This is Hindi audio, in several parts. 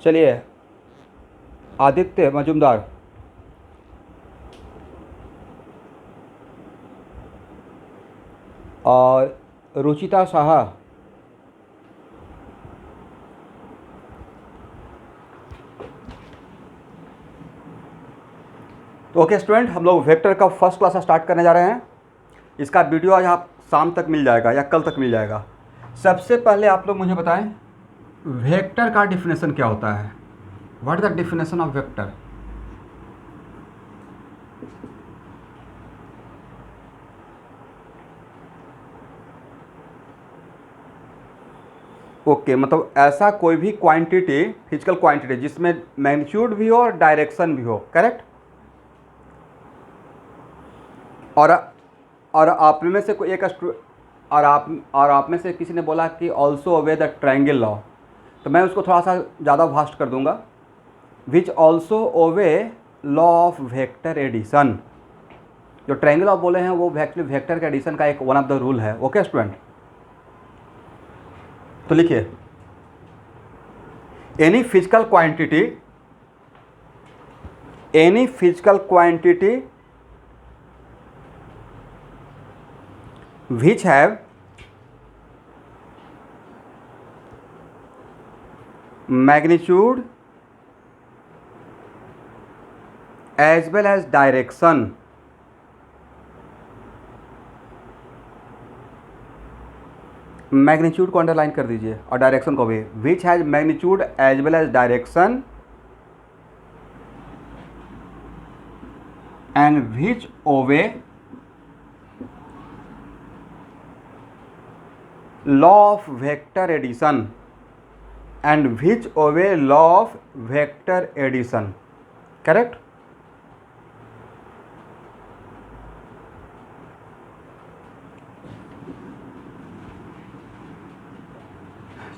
चलिए, आदित्य मजुमदार, और रुचिता साहा, तो ओके स्टूडेंट, हम लोग वेक्टर का फर्स्ट क्लास स्टार्ट करने जा रहे हैं। इसका वीडियो आज आप शाम तक मिल जाएगा या कल तक मिल जाएगा। सबसे पहले आप लोग मुझे बताएं वेक्टर का डिफिनेशन क्या होता है। What is the definition of vector? Okay मतलब ऐसा कोई भी क्वांटिटी, फिजिकल क्वांटिटी जिसमें मैग्नीट्यूड भी हो और डायरेक्शन भी हो, करेक्ट। और आप में से कोई एक और आप में से किसी ने बोला कि also obey the triangle law, तो मैं उसको थोड़ा सा ज़्यादा वास्ट कर दूंगा, which also obey law of vector addition. जो ट्रायंगल लॉ बोले हैं वो एक्चुअली वेक्टर के एडिशन का एक वन ऑफ द रूल है। ओके स्टूडेंट, तो लिखिए any physical quantity which have magnitude as well as direction magnitude को अंडरलाइन कर दीजिए और डायरेक्शन को भी, which has magnitude as well as direction and which obey law of vector addition and which obey law of vector addition, correct.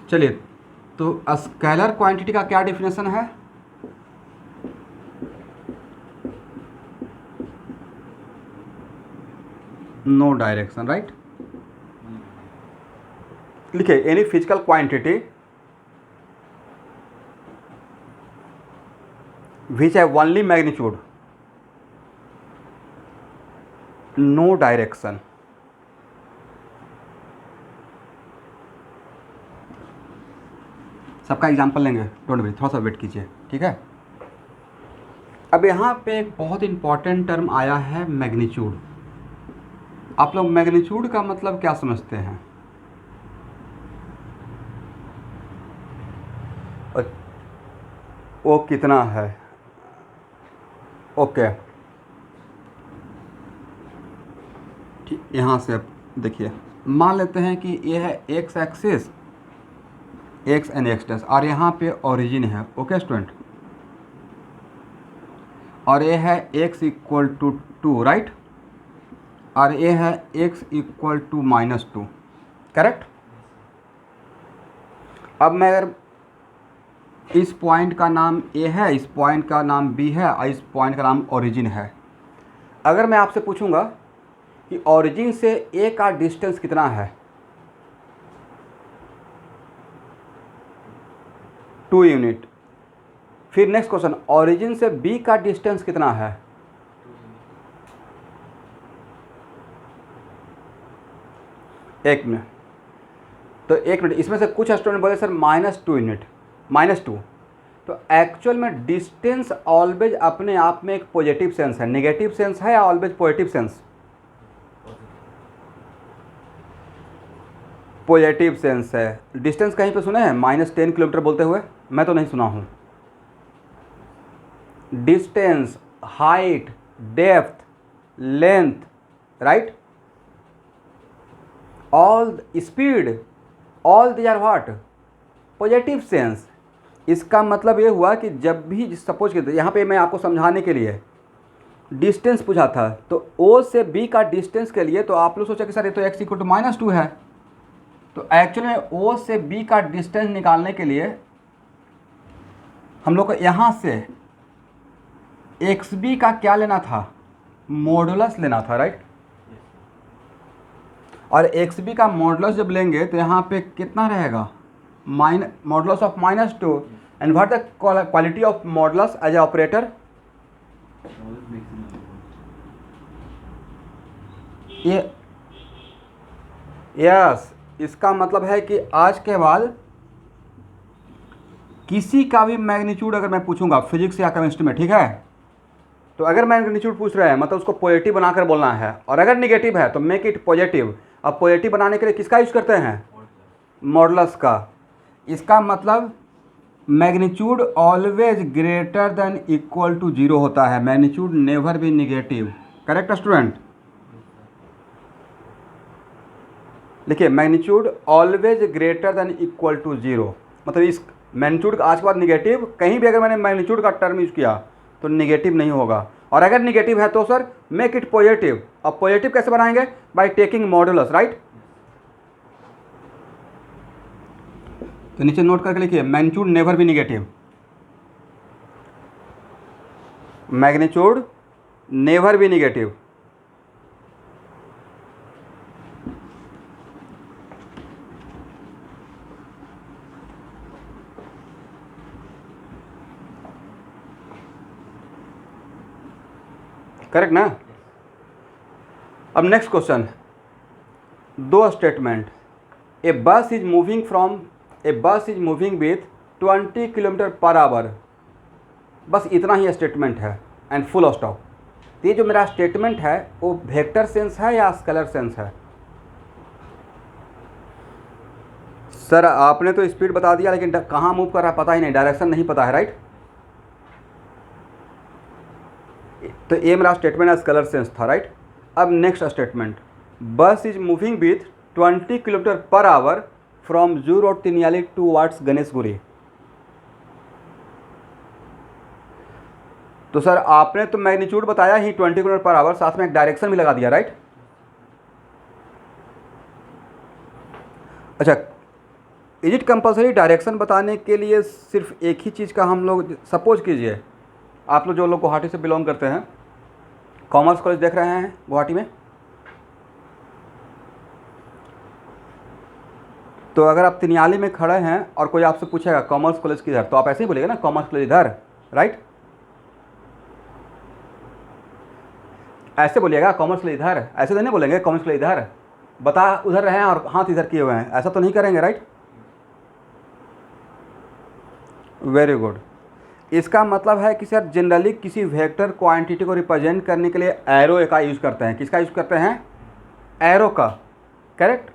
चलिए, तो स्केलर क्वांटिटी का क्या डिफिनेशन है? No direction, right. लिखिए any physical quantity which have only magnitude, no direction. सबका एग्जाम्पल लेंगे, डोंट वरी, थोड़ा सा वेट कीजिए, ठीक है। अब यहाँ पे एक बहुत इंपॉर्टेंट टर्म आया है मैग्नीट्यूड। आप लोग मैग्नीट्यूड का मतलब क्या समझते हैं? वो कितना है? ओके, ठीक, यहाँ से अब देखिए, मान लेते हैं कि ये है x axis, x and x dash, और यहाँ पे ओरिजिन है। ओके स्टूडेंट, और ये है x इक्वल टू 2, राइट, और ये है x इक्वल टू -2, करेक्ट। अब मैं अगर इस पॉइंट का नाम a है, इस पॉइंट का नाम b है और इस पॉइंट का नाम ओरिजिन है, अगर मैं आपसे पूछूंगा कि ओरिजिन से a का डिस्टेंस कितना है, 2 यूनिट। फिर नेक्स्ट क्वेश्चन, ओरिजिन से b का डिस्टेंस कितना है? 1 मिनट। तो 1 मिनट, इसमें से कुछ स्टूडेंट बोले सर -2 यूनिट, -2। तो एक्चुअल में डिस्टेंस ऑलवेज अपने आप में एक पॉजिटिव सेंस है, नेगेटिव सेंस है या always positive sense? Positive sense है। डिस्टेंस कहीं पे सुने हैं -10 किलोमीटर बोलते हुए? मैं तो नहीं सुना हूँ। Distance, height, depth, length, right, all speed, all these are what? Positive sense. इसका मतलब ये हुआ कि जब भी सपोज कि यहाँ पे मैं आपको समझाने के लिए डिस्टेंस पूछा था, तो O से B का डिस्टेंस के लिए तो आप लोग सोचा कि सर ये तो x इक्वल टू -2 है, तो एक्चुअली में O से B का डिस्टेंस निकालने के लिए हम लोग को यहाँ से XB का क्या लेना था? मॉडुलस लेना था, राइट। और XB का मॉडुलस जब लेंगे तो यहाँ पे कितना रहेगा? Modulus of -2, and what the quality of modulus as a operator? ये यस, इसका मतलब है कि आज के बाद किसी का भी मैग्नीट्यूड अगर मैं पूछूंगा फिजिक्स या केमिस्ट्री में, ठीक है, तो अगर मैग्नीट्यूड पूछ रहे हैं मतलब उसको पॉजिटिव बनाकर बोलना है, और अगर निगेटिव है तो मेक इट पॉजिटिव। अब पॉजिटिव बनाने के लिए किसका यूज करते हैं? मॉडुलस का। इसका मतलब magnitude always greater than equal to 0 होता है, magnitude never be negative. Correct student? देखिए, magnitude always greater than equal to 0, मतलब इस मैग्नीट्यूड आज के बाद निगेटिव, कहीं भी अगर मैंने मैग्नीट्यूड का टर्म यूज किया तो निगेटिव नहीं होगा, और अगर निगेटिव है तो सर मेक इट पॉजिटिव। अब पॉजिटिव कैसे बनाएंगे? By taking modulus, right? तो नीचे नोट करके लिखिए, magnitude never be negative, magnitude never be negative. Correct ना? अब नेक्स्ट क्वेश्चन, दो स्टेटमेंट, ए बस is moving with 20 kilometre per hour, बस इतना ही स्टेटमेंट है एंड फुल स्टॉप। ये जो मेरा स्टेटमेंट है वो वेक्टर सेंस है या स्केलर सेंस है? सर आपने तो स्पीड बता दिया लेकिन कहाँ मूव कर रहा है पता ही नहीं, डायरेक्शन नहीं पता है, राइट? तो ये मेरा स्टेटमेंट स्केलर सेंस था, राइट? अब नेक्स्ट स्टेटमेंट, बस is moving with 20 kilometre per hour from जू रोड तिनियाली टूवर्ड्स गणेशगुरी। तो सर आपने तो मैग्नीट्यूड बताया ही 20 किलोमीटर पर आवर, साथ में एक डायरेक्शन भी लगा दिया, राइट? अच्छा, इज इट कंपल्सरी डायरेक्शन बताने के लिए सिर्फ एक ही चीज़ का हम लोग, सपोज कीजिए आप लोग जो लोग गुवाहाटी से बिलोंग करते हैं, कॉमर्स कॉलेज देख रहे हैं गुवाहाटी में, तो अगर आप तिनियाली में खड़े हैं और कोई आपसे पूछेगा कॉमर्स कॉलेज किधर, तो आप ऐसे ही बोलेंगे ना, कॉमर्स कॉलेज इधर, राइट? ऐसे बोलिएगा कॉमर्स कॉलेज इधर, ऐसे तो नहीं बोलेंगे कॉमर्स कॉलेज इधर, बता उधर रहे हैं और हाथ इधर किए हुए हैं, ऐसा तो नहीं करेंगे, राइट? Very good. इसका मतलब है कि सर जनरली किसी वेक्टर क्वांटिटी को रिप्रेजेंट करने के लिए एरो का यूज़ करते हैं। किसका यूज़ करते हैं? एरो का, करेक्ट?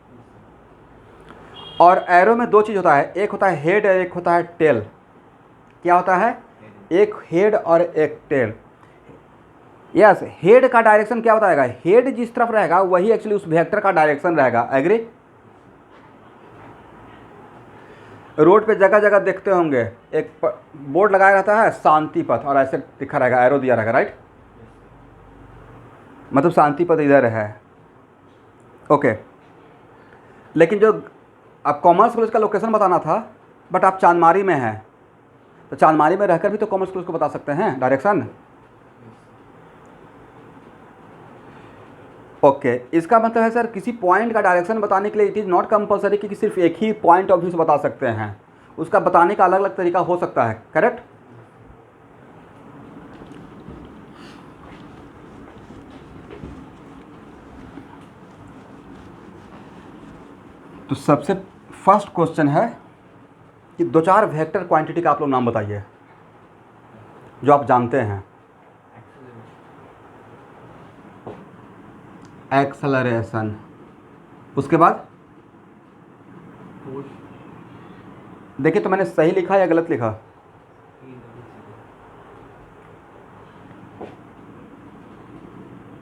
और एरो में दो चीज़ होता है, एक होता है हेड और एक होता है टेल। क्या होता है? एक हेड और एक टेल। यस, हेड का डायरेक्शन क्या बताएगा? हेड जिस तरफ रहेगा वही एक्चुअली उस वेक्टर का डायरेक्शन रहेगा। एग्री? रोड पे जगह जगह देखते होंगे एक बोर्ड लगाया रहता है शांति पथ, और ऐसे लिखा रहेगा, एरो दिया रहेगा, राइट? मतलब शांति पथ इधर है, ओके। लेकिन जो आप कॉमर्स कॉलेज का लोकेशन बताना था, बट आप चांदमारी में हैं, तो चांदमारी में रहकर भी तो कॉमर्स कॉलेज को बता सकते हैं डायरेक्शन। ओके, इसका मतलब है सर किसी पॉइंट का डायरेक्शन बताने के लिए इट इज़ नॉट कंपलसरी कि सिर्फ एक ही पॉइंट ऑफ व्यू से बता सकते हैं, उसका बताने का अलग अलग तरीका हो सकता है, करेक्ट? तो सबसे फर्स्ट क्वेश्चन है कि दो चार वेक्टर क्वांटिटी का आप लोग नाम बताइए जो आप जानते हैं। एक्सेलरेशन, उसके बाद देखिए तो मैंने सही लिखा या गलत लिखा?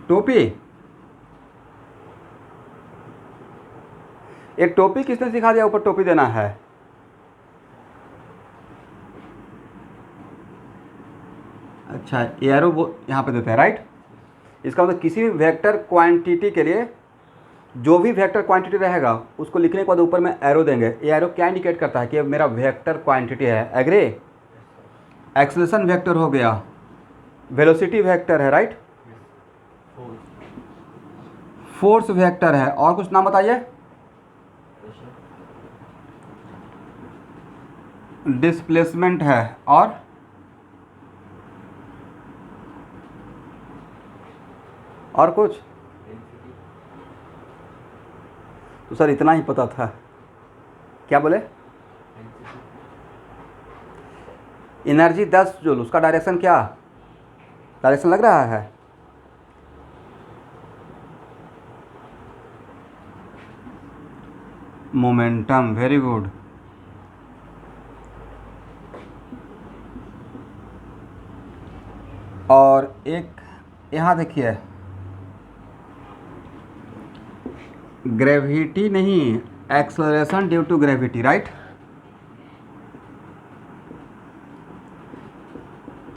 टोपी? एक टोपी किसने सिखा दिया ऊपर टोपी देना है? अच्छा, एरो वो यहाँ पे देते हैं, राइट? इसका मतलब किसी भी वेक्टर क्वांटिटी के लिए जो भी वेक्टर क्वांटिटी रहेगा उसको लिखने के बाद ऊपर में एरो देंगे। ये एरो क्या इंडिकेट करता है कि मेरा वेक्टर क्वांटिटी है। एग्री? एक्सेलरेशन वेक्टर हो गया, वेलोसिटी वेक्टर है, राइट? फोर्स वेक्टर है, और कुछ नाम बताइए। डिस्प्लेसमेंट है और कुछ? तो सर इतना ही पता था। क्या बोले? एनर्जी 10 जूल, उसका डायरेक्शन क्या? डायरेक्शन लग रहा है? Momentum, very good. और एक यहाँ देखिए, ग्रेविटी नहीं, acceleration due to gravity, right?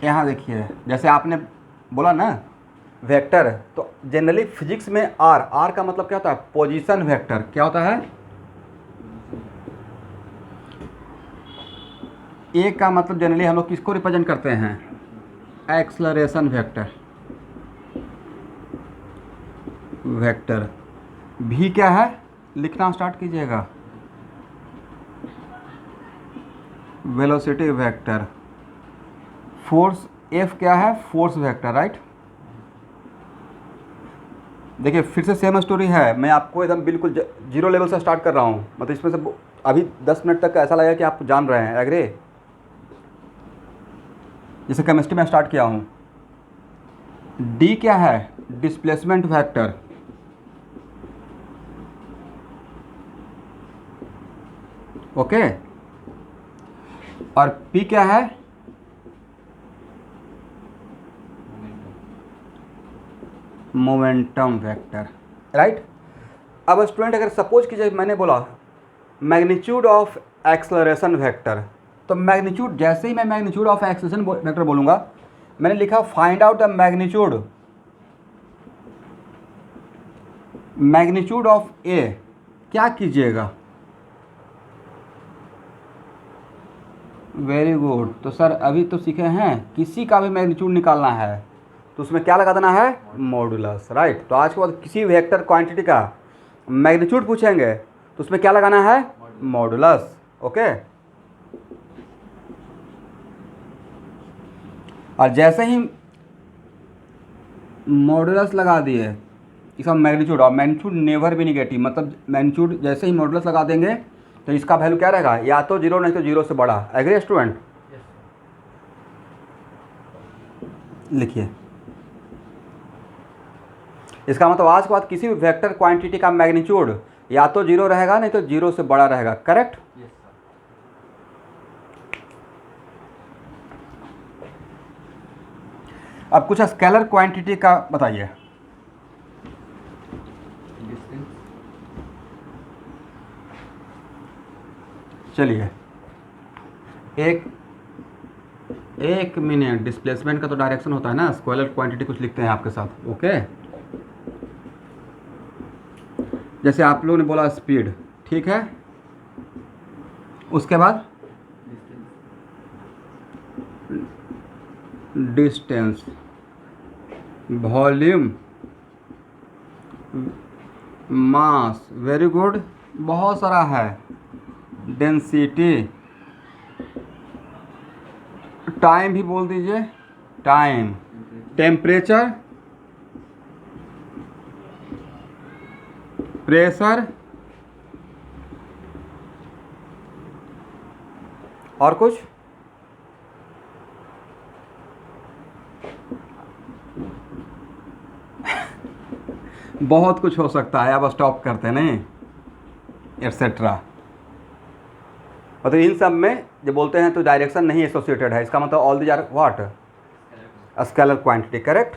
यहाँ देखिए, जैसे आपने बोला ना वेक्टर, तो जनरली फिजिक्स में आर का मतलब क्या होता है? Position vector. क्या होता है? ए का मतलब जनरली हम लोग किसको रिप्रेजेंट करते हैं? Acceleration vector. भी क्या है? लिखना स्टार्ट कीजिएगा, वेलोसिटी वेक्टर। फोर्स एफ क्या है? Force vector, right? देखिए फिर से सेम स्टोरी है, मैं आपको एकदम बिल्कुल जीरो लेवल से स्टार्ट कर रहा हूँ, मतलब इसमें से अभी 10 मिनट तक ऐसा लगेगा कि आप जान रहे हैं। एग्री? जैसे केमिस्ट्री में स्टार्ट किया हूँ। डी क्या है? Displacement vector. ओके। और पी क्या है? Momentum vector, right? अब स्टूडेंट अगर सपोज कीजिए मैंने बोला मैग्नीट्यूड ऑफ एक्सेलरेशन वेक्टर, तो मैग्नीट्यूड, जैसे ही मैं मैग्नीट्यूड ऑफ एक्सेलरेशन वेक्टर बोलूँगा, मैंने लिखा find out the magnitude of A. क्या कीजिएगा? Very good. तो सर अभी तो सीखे हैं, किसी का भी मैग्नीट्यूड निकालना है तो उसमें क्या लगा देना है? Modulus, right? तो आज के बाद किसी वेक्टर क्वांटिटी का मैग्नीट्यूड पूछेंगे तो उसमें क्या लगाना है? मॉडुलस। ओके। और जैसे ही मॉडुलस लगा दिए, इसका मैग्नीट्यूड, और मैग्नीट्यूड नेवर भी निगेटिव, मतलब मैग्नीट्यूड जैसे ही मॉडुलस लगा देंगे तो इसका वैल्यू क्या रहेगा? या तो जीरो, नहीं तो जीरो से बड़ा। Agree student? लिखिए, इसका मतलब आज के बाद किसी भी वेक्टर क्वांटिटी का मैग्नीट्यूड या तो जीरो रहेगा, नहीं तो जीरो से बड़ा रहेगा। करेक्ट? अब कुछ स्केलर क्वांटिटी का बताइए। चलिए एक मिनट, डिस्प्लेसमेंट का तो डायरेक्शन होता है ना, स्केलर क्वांटिटी कुछ लिखते हैं आपके साथ। ओके। जैसे आप लोगों ने बोला स्पीड, ठीक है, उसके बाद डिस्टेंस, वॉल्यूम, मास, वेरी गुड, बहुत सारा है, डेंसिटी, टाइम भी बोल दीजिए, टाइम, टेम्परेचर, प्रेशर, और कुछ? बहुत कुछ हो सकता है, अब स्टॉप करते हैं, नहीं, एटसेट्रा। मतलब इन सब में जब बोलते हैं तो डायरेक्शन नहीं एसोसिएटेड है, इसका मतलब all these are what? Scalar quantity. Correct?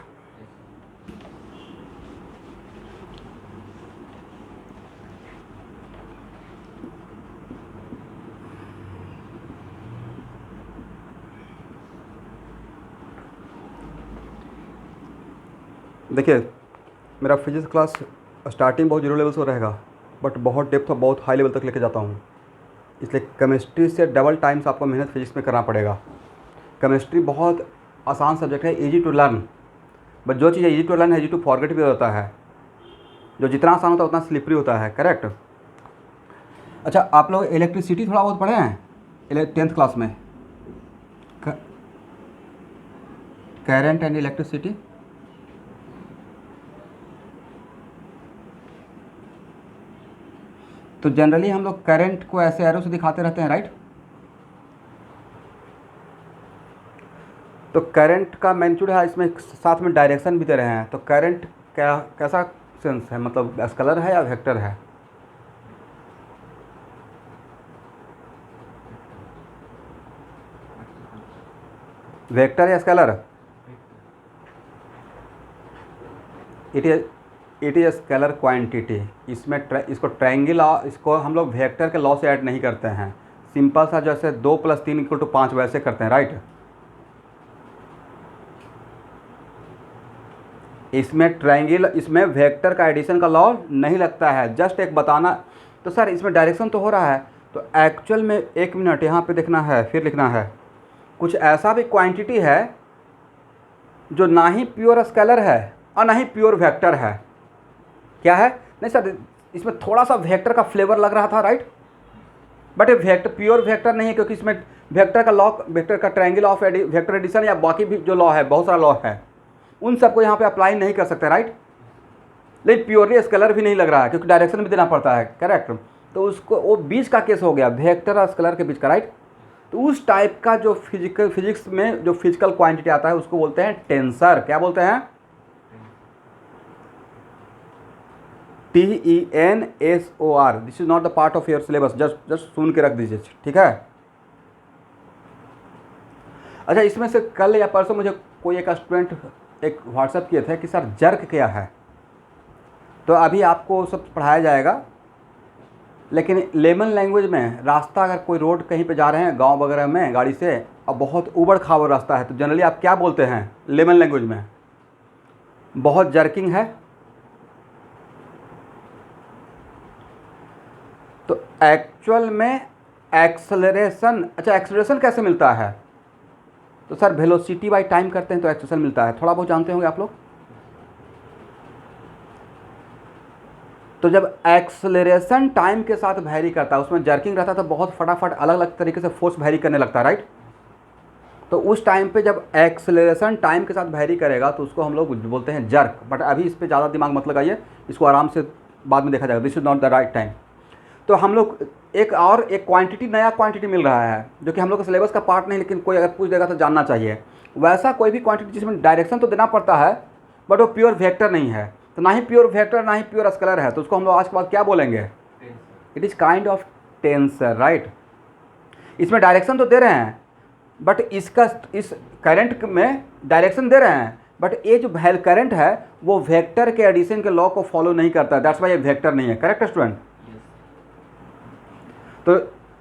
देखिए मेरा फिजिक्स क्लास स्टार्टिंग बहुत जीरो लेवल से रहेगा, बट बहुत डेप्थ और बहुत हाई लेवल तक लेके जाता हूँ, इसलिए केमिस्ट्री से डबल टाइम्स आपको मेहनत फिजिक्स में करना पड़ेगा। केमिस्ट्री बहुत आसान सब्जेक्ट है, इजी टू लर्न, बट जो चीज़ इजी टू लर्न है, इजी टू फॉरगेट भी होता है। जो जितना आसान होता है उतना स्लिपरी होता है। करेक्ट? अच्छा, आप लोग इलेक्ट्रिसिटी थोड़ा बहुत पढ़े हैं? 10th क्लास में करंट एंड इलेक्ट्रिसिटी। तो जनरली हम लोग करंट को ऐसे एरो से दिखाते रहते हैं, राइट। तो करंट का मैग्नीट्यूड है, इसमें साथ में डायरेक्शन भी दे रहे हैं। तो करंट क्या कैसा सेंस है, मतलब स्केलर है या वेक्टर है? वेक्टर या scalar? It is scalar quantity. इसमें इसको हम लोग वेक्टर के लॉ से ऐड नहीं करते हैं। सिंपल सा जैसे 2 + 3 = 5 वैसे करते हैं, राइट। इसमें वेक्टर का एडिशन का लॉ नहीं लगता है, जस्ट एक बताना। तो सर इसमें डायरेक्शन तो हो रहा है, तो एक्चुअल में 1 मिनट यहाँ पे देखना है, फिर लिखना है। कुछ ऐसा भी क्वांटिटी है जो ना ही प्योर स्केलर है और ना ही प्योर वेक्टर है। क्या है? नहीं सर, इसमें थोड़ा सा वेक्टर का फ्लेवर लग रहा था, राइट। बट ये वेक्टर प्योर वेक्टर नहीं है, क्योंकि इसमें वेक्टर का लॉ, वेक्टर का ट्रायंगल ऑफ वेक्टर एडिशन या बाकी भी जो लॉ है, बहुत सारा लॉ है, उन सबको यहाँ पे अप्लाई नहीं कर सकते, राइट। लेकिन प्योरली स्केलर भी नहीं लग रहा है, क्योंकि डायरेक्शन भी देना पड़ता है, करेक्ट। तो उसको वो बीच का केस हो गया, वेक्टर और स्केलर के बीच का, राइट। तो उस टाइप का जो फिजिक्स में जो फिजिकल क्वांटिटी आता है उसको बोलते हैं टेंसर। क्या बोलते हैं? TENSOR। This is not the part of your syllabus, just सुन के रख दीजिए, ठीक है। अच्छा, इसमें से कल या परसों मुझे कोई एक स्टूडेंट एक व्हाट्सएप किए थे कि सर जर्क क्या है। तो अभी आपको सब पढ़ाया जाएगा, लेकिन लेमन लैंग्वेज में रास्ता, अगर कोई रोड कहीं पे जा रहे हैं गांव वगैरह में गाड़ी से और बहुत उबड़ खाबड़ रास्ता है, तो जनरली आप क्या बोलते हैं लेमन लैंग्वेज में? बहुत जर्किंग है। तो एक्चुअल में एक्सेलरेशन, अच्छा एक्सेलरेशन कैसे मिलता है? तो सर वेलोसिटी बाई टाइम करते हैं तो एक्सेलरेशन मिलता है, थोड़ा बहुत जानते होंगे आप लोग। तो जब एक्सेलरेशन टाइम के साथ वैरी करता है, उसमें जर्किंग रहता है, तो बहुत फटाफट अलग अलग तरीके से फोर्स वैरी करने लगता है, राइट। तो उस टाइम पे जब एक्सेलरेशन टाइम के साथ वैरी करेगा तो उसको हम लोग बोलते हैं जर्क। बट अभी इस पर ज़्यादा दिमाग मत लगाइए, इसको आराम से बाद में देखा जाएगा। This is not the right time. तो हम लोग एक क्वांटिटी, नया क्वांटिटी मिल रहा है जो कि हम लोग का सिलेबस का पार्ट नहीं, लेकिन कोई अगर पूछ देगा तो जानना चाहिए। वैसा कोई भी क्वांटिटी जिसमें डायरेक्शन तो देना पड़ता है, बट वो प्योर वेक्टर नहीं है। तो ना ही प्योर वेक्टर ना ही प्योर स्केलर है, तो उसको हम लोग आज के बाद क्या बोलेंगे? It is kind of tensor, right. इसमें डायरेक्शन तो दे रहे हैं, बट इस करंट में डायरेक्शन दे रहे हैं, बट ये जो करंट है वो वेक्टर के एडिशन के लॉ को फॉलो नहीं करता है, दैट्स वाई ये वेक्टर नहीं है, करेक्ट स्टूडेंट। तो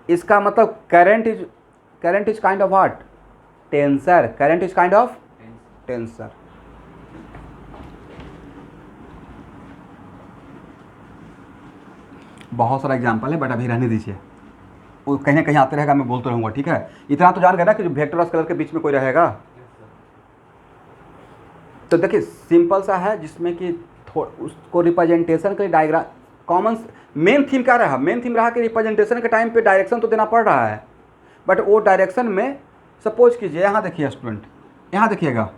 इसका मतलब current is kind of what? Tensor. Current is kind of tensor. बहुत सारा एग्जाम्पल है, बट अभी रहने दीजिए, वो कहीं ना कहीं आते रहेगा, मैं बोलते रहूँगा, ठीक है। इतना तो जान गए ना कि जो वेक्टर और स्केलर के बीच में कोई रहेगा। तो देखिए सिंपल सा है, जिसमें कि उसको रिप्रेजेंटेशन के लिए डायग्राम कॉमन मेन थीम क्या रहा? मेन थीम रहा कि रिप्रेजेंटेशन के टाइम पे डायरेक्शन तो देना पड़ रहा है, बट वो डायरेक्शन में सपोज कीजिए, यहाँ देखिए स्टूडेंट, यहाँ देखिएगा,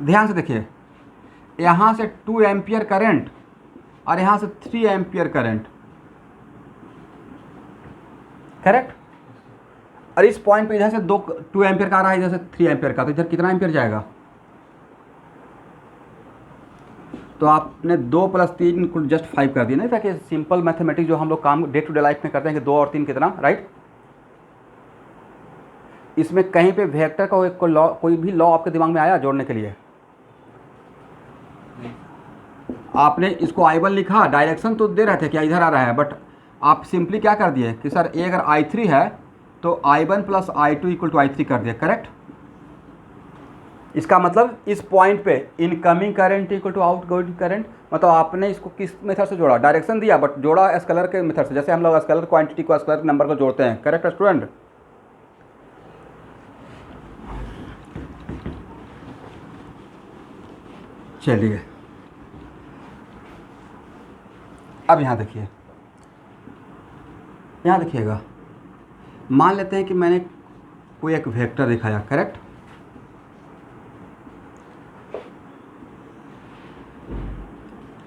ध्यान से देखिए, यहाँ से 2 एम्पियर करंट और यहाँ से 3 एम्पियर करंट, करेक्ट। और इस पॉइंट पे इधर से 2 एम्पियर का आ रहा है, इधर से 3 एम्पियर का, तो इधर कितना एम्पियर जाएगा? तो आपने 2 + 3 को जस्ट 5 कर दिया, नहीं, ताकि सिंपल मैथमेटिक्स जो हम लोग काम डे टू डे लाइफ में करते हैं कि 2 और 3 कितना, राइट। इसमें कहीं पे वेक्टर का कोई भी लॉ आपके दिमाग में आया जोड़ने के लिए? आपने इसको I1 लिखा, डायरेक्शन तो दे रहे थे क्या इधर आ रहा है, बट आप सिंपली क्या कर दिए कि सर ए अगर I3 है तो I1 + I2 = I3 कर दिए, करेक्ट। इसका मतलब इस पॉइंट पे incoming current equal to outgoing current, मतलब आपने इसको किस मेथड से जोड़ा? डायरेक्शन दिया, बट जोड़ा स्केलर के मेथड से, जैसे हम लोग स्केलर क्वांटिटी को स्केलर नंबर को जोड़ते हैं, करेक्ट स्टूडेंट। चलिए अब यहाँ देखिए, यहाँ देखिएगा, मान लेते हैं कि मैंने कोई एक वेक्टर दिखाया, करेक्ट।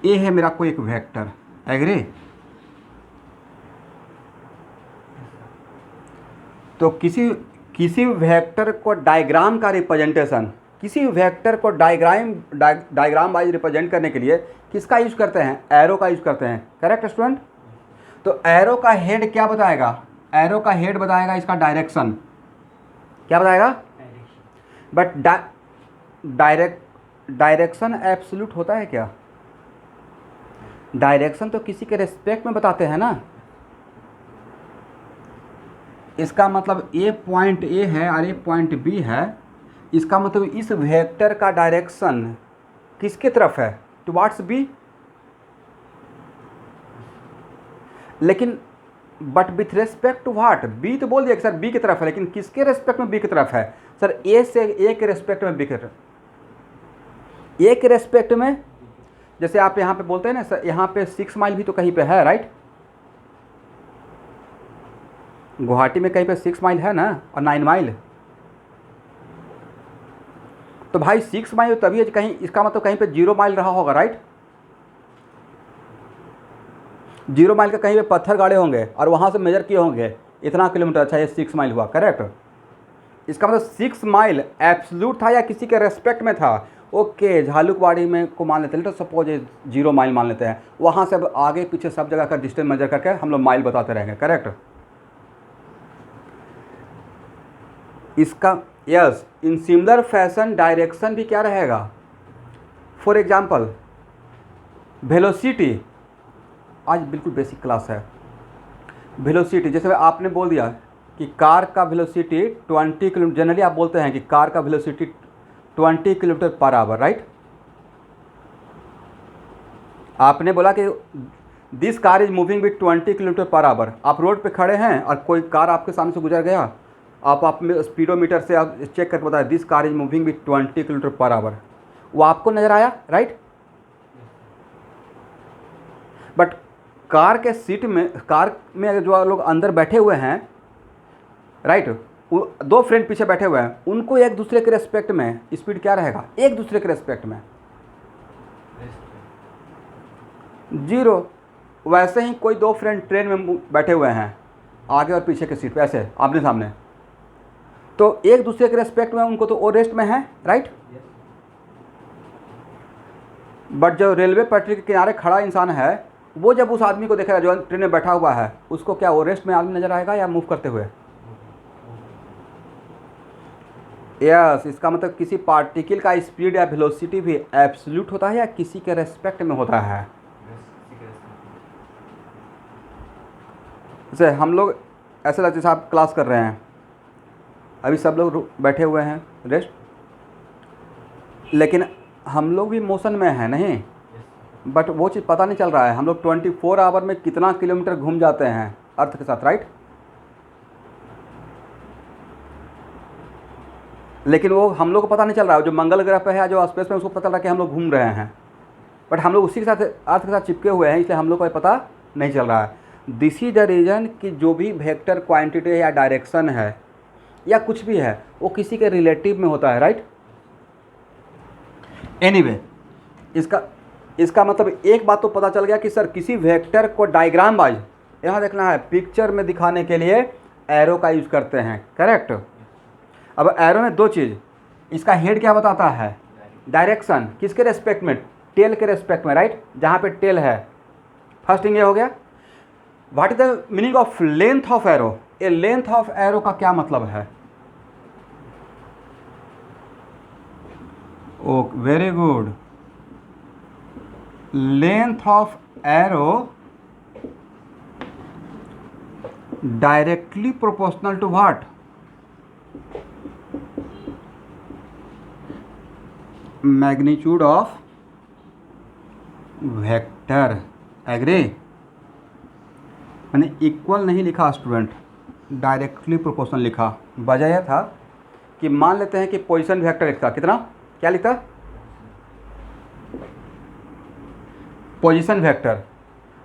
ये है मेरा कोई एक वेक्टर, एग्री। तो किसी वेक्टर को डायग्राम का रिप्रेजेंटेशन, किसी वेक्टर को डायग्राम वाइज रिप्रेजेंट करने के लिए किसका यूज करते हैं? एरो का यूज करते हैं, करेक्ट स्टूडेंट। तो एरो का हेड क्या बताएगा? एरो का हेड बताएगा इसका डायरेक्शन। क्या बताएगा? बट डायरेक्शन एब्सोल्यूट होता है क्या? डायरेक्शन तो किसी के रेस्पेक्ट में बताते हैं ना। इसका मतलब ये पॉइंट ए है और ये पॉइंट बी है, इसका मतलब इस वेक्टर का डायरेक्शन किसके तरफ है? Towards B. लेकिन but with respect to what? B तो बोल दिया कि सर बी की तरफ है, लेकिन किसके रेस्पेक्ट में बी की तरफ है? सर ए से ए के रेस्पेक्ट में बी की तरफ, ए के रेस्पेक्ट में। जैसे आप यहाँ पे बोलते हैं ना सर, यहाँ पे 6 माइल भी तो कहीं पे है, राइट। गुवाहाटी में कहीं पे 6 माइल है ना, और 9 माइल। तो भाई 6 माइल तभी है कहीं, इसका मतलब कहीं पे 0 माइल रहा होगा, राइट। 0 माइल का कहीं पे पत्थर गाड़े होंगे और वहाँ से मेजर किए होंगे इतना किलोमीटर, अच्छा ये 6 माइल हुआ, करेक्ट। इसका मतलब 6 माइल एब्सोल्यूट था या किसी के रेस्पेक्ट में था? ओके, झालुकवाड़ी में को मान लेते हैं, तो सपोज 0 माइल मान लेते हैं, वहाँ से अब आगे पीछे सब जगह का डिस्टेंस मेजर करके हम लोग माइल बताते रहेंगे, करेक्ट। इसका yes, in similar fashion direction भी क्या रहेगा? फॉर एग्जाम्पल वेलोसिटी, आज बिल्कुल बेसिक क्लास है। वेलोसिटी, जैसे आपने बोल दिया कि कार का वेलोसिटी 20 किलोमीटर, जनरली आप बोलते हैं कि कार का velocity 20 kilometre per hour, right. आपने बोला कि this car is moving with 20 kilometre per hour. आप रोड पे खड़े हैं और कोई कार आपके सामने से गुजर गया, आप स्पीडोमीटर से आप चेक करके बताएं this car is moving with 20 kilometre per hour, वो आपको नजर आया, राइट। बट कार के सीट में, कार में जो लोग अंदर बैठे हुए हैं, राइट, 2 फ्रेंड पीछे बैठे हुए हैं, उनको एक दूसरे के रेस्पेक्ट में स्पीड क्या रहेगा? एक दूसरे के रेस्पेक्ट में 0। वैसे ही कोई 2 फ्रेंड ट्रेन में बैठे हुए हैं आगे और पीछे के सीट पे, ऐसे आमने सामने, तो एक दूसरे के रेस्पेक्ट में उनको तो वो रेस्ट में है, राइट। बट जो रेलवे पटरी के किनारे खड़ा इंसान है, वो जब उस आदमी को देखेगा जो ट्रेन में बैठा हुआ है, उसको क्या वो रेस्ट में आदमी नजर आएगा या मूव करते हुए? यस, इसका मतलब किसी पार्टिकल का स्पीड या वेलोसिटी भी एब्सोल्यूट होता है या किसी के रेस्पेक्ट में होता है? जैसे हम लोग ऐसे लगता है जैसे आप क्लास कर रहे हैं, अभी सब लोग बैठे हुए हैं रेस्ट, लेकिन हम लोग भी मोशन में हैं, नहीं? बट वो चीज़ पता नहीं चल रहा है हम लोग 24 आवर में कितना किलोमीटर घूम जाते हैं अर्थ के साथ, राइट। लेकिन वो हम लोग को पता नहीं चल रहा है, जो मंगल ग्रह पे है, जो स्पेस में, उसको पता चल रहा है कि हम लोग घूम रहे हैं, बट हम लोग उसी के साथ अर्थ के साथ चिपके हुए हैं, इसलिए हम लोग को पता नहीं चल रहा है। दिस इज द रीज़न कि जो भी वेक्टर क्वांटिटी या डायरेक्शन है या कुछ भी है, वो किसी के रिलेटिव में होता है, राइट। एनीवे, इसका मतलब एक बात तो पता चल गया कि सर किसी वेक्टर को डायग्राम वाइज यहाँ देखना है, पिक्चर में दिखाने के लिए एरो का यूज़ करते हैं, करेक्ट। अब एरो में 2 चीज़, इसका हेड क्या बताता है? डायरेक्शन, किसके रेस्पेक्ट में? टेल के रेस्पेक्ट में, राइट, जहाँ पे टेल है। फर्स्ट थिंग ये हो गया। What is the meaning of length of arrow? A length of arrow का क्या मतलब है? Oh very good, length of arrow directly proportional to what? Magnitude of vector, agree. मैंने इक्वल नहीं लिखा स्टूडेंट, डायरेक्टली प्रोपोर्शनल लिखा। वजह यह था कि मान लेते हैं कि पोजीशन वेक्टर लिखता, कितना, क्या लिखता? Position vector.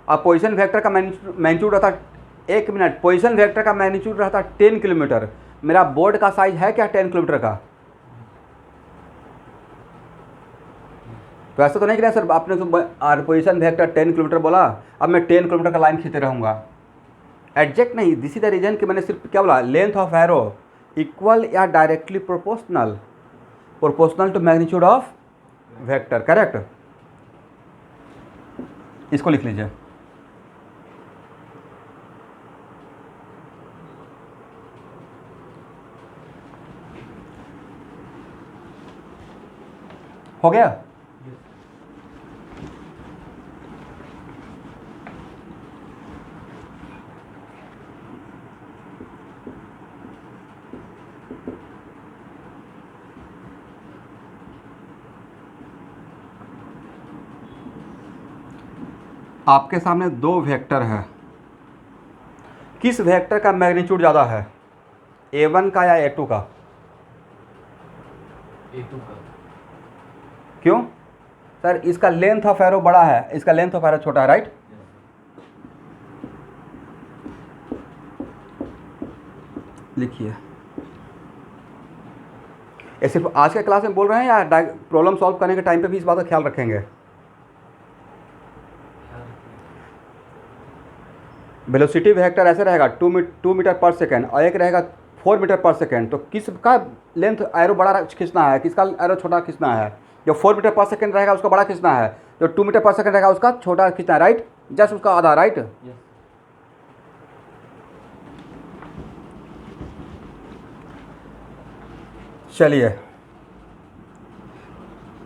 अब पोजीशन वेक्टर का मैग्नीट्यूड होता एक मिनट, पोजीशन वेक्टर का मैग्नीट्यूड रहता है 10 किलोमीटर। मेरा बोर्ड का साइज है क्या 10 किलोमीटर का? तो ऐसा तो नहीं कि सर आपने तो पोजीशन वेक्टर 10 किलोमीटर बोला, अब मैं 10 किलोमीटर का लाइन खींचते रहूँगा। एग्जैक्ट नहीं, दिस इज द रीजन कि मैंने सिर्फ क्या बोला, लेंथ ऑफ एरो इक्वल या directly proportional, proportional to magnitude of vector. Correct, इसको लिख लीजिए। हो गया? आपके सामने दो वेक्टर है, किस वेक्टर का मैग्नीट्यूड ज़्यादा है, A1 का या A2 का? A2 का। क्यों सर? इसका लेंथ ऑफ एरो बड़ा है, इसका लेंथ ऑफ एरो छोटा है, राइट? लिखिए। ये सिर्फ आज के क्लास में बोल रहे हैं या प्रॉब्लम सॉल्व करने के टाइम पे भी इस बात का ख्याल रखेंगे? वेलोसिटी वेक्टर ऐसे रहेगा 2 मीटर पर सेकेंड और एक रहेगा 4 मीटर पर सेकेंड। तो किसका लेंथ एरो बड़ा खींचना है, किसका एरो छोटा खींचना है? जो 4 मीटर पर सेकेंड रहेगा उसका बड़ा खींचना है, जो 2 मीटर पर सेकेंड रहेगा उसका छोटा खींचना है, राइट? जस्ट उसका आधा, राइट? चलिए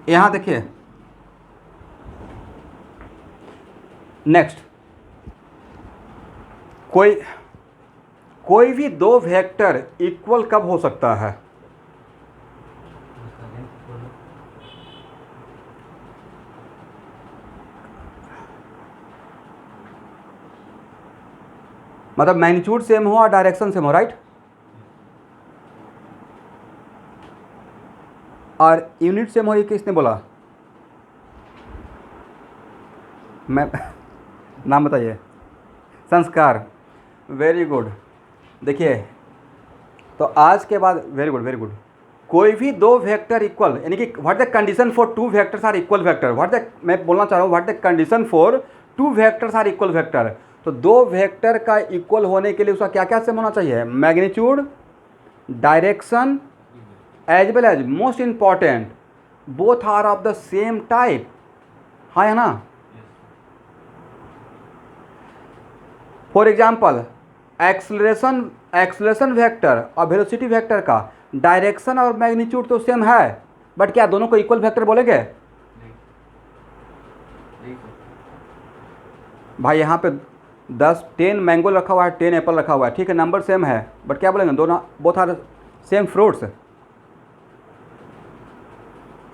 यहाँ देखिए, नेक्स्ट, कोई भी दो वेक्टर इक्वल कब हो सकता है? मतलब मैग्नीट्यूड सेम हो और डायरेक्शन सेम हो, राइट? और यूनिट सेम हो, ये किसने बोला? मैं नाम बताइए। संस्कार, वेरी गुड। देखिए, तो आज के बाद वेरी गुड वेरी गुड, कोई भी दो वेक्टर इक्वल, यानी कि what the condition for two vectors are equal vector, मैं बोलना चाह रहा हूँ what the condition for two vectors are equal vector. तो दो वेक्टर का इक्वल होने के लिए उसका क्या क्या सेम होना चाहिए? Magnitude, direction, as well as most important both are of the same type. हाँ है ना? फॉर एग्जाम्पल, एक्सलेशन वेक्टर और वेलोसिटी वेक्टर का डायरेक्शन और मैग्नीट्यूड तो सेम है, बट क्या दोनों को इक्वल वेक्टर बोलेंगे? भाई यहाँ पे 10 मैंगो रखा हुआ है, 10 एप्पल रखा हुआ है, ठीक है, नंबर सेम है, बट क्या बोलेंगे? दोनों both are same fruits.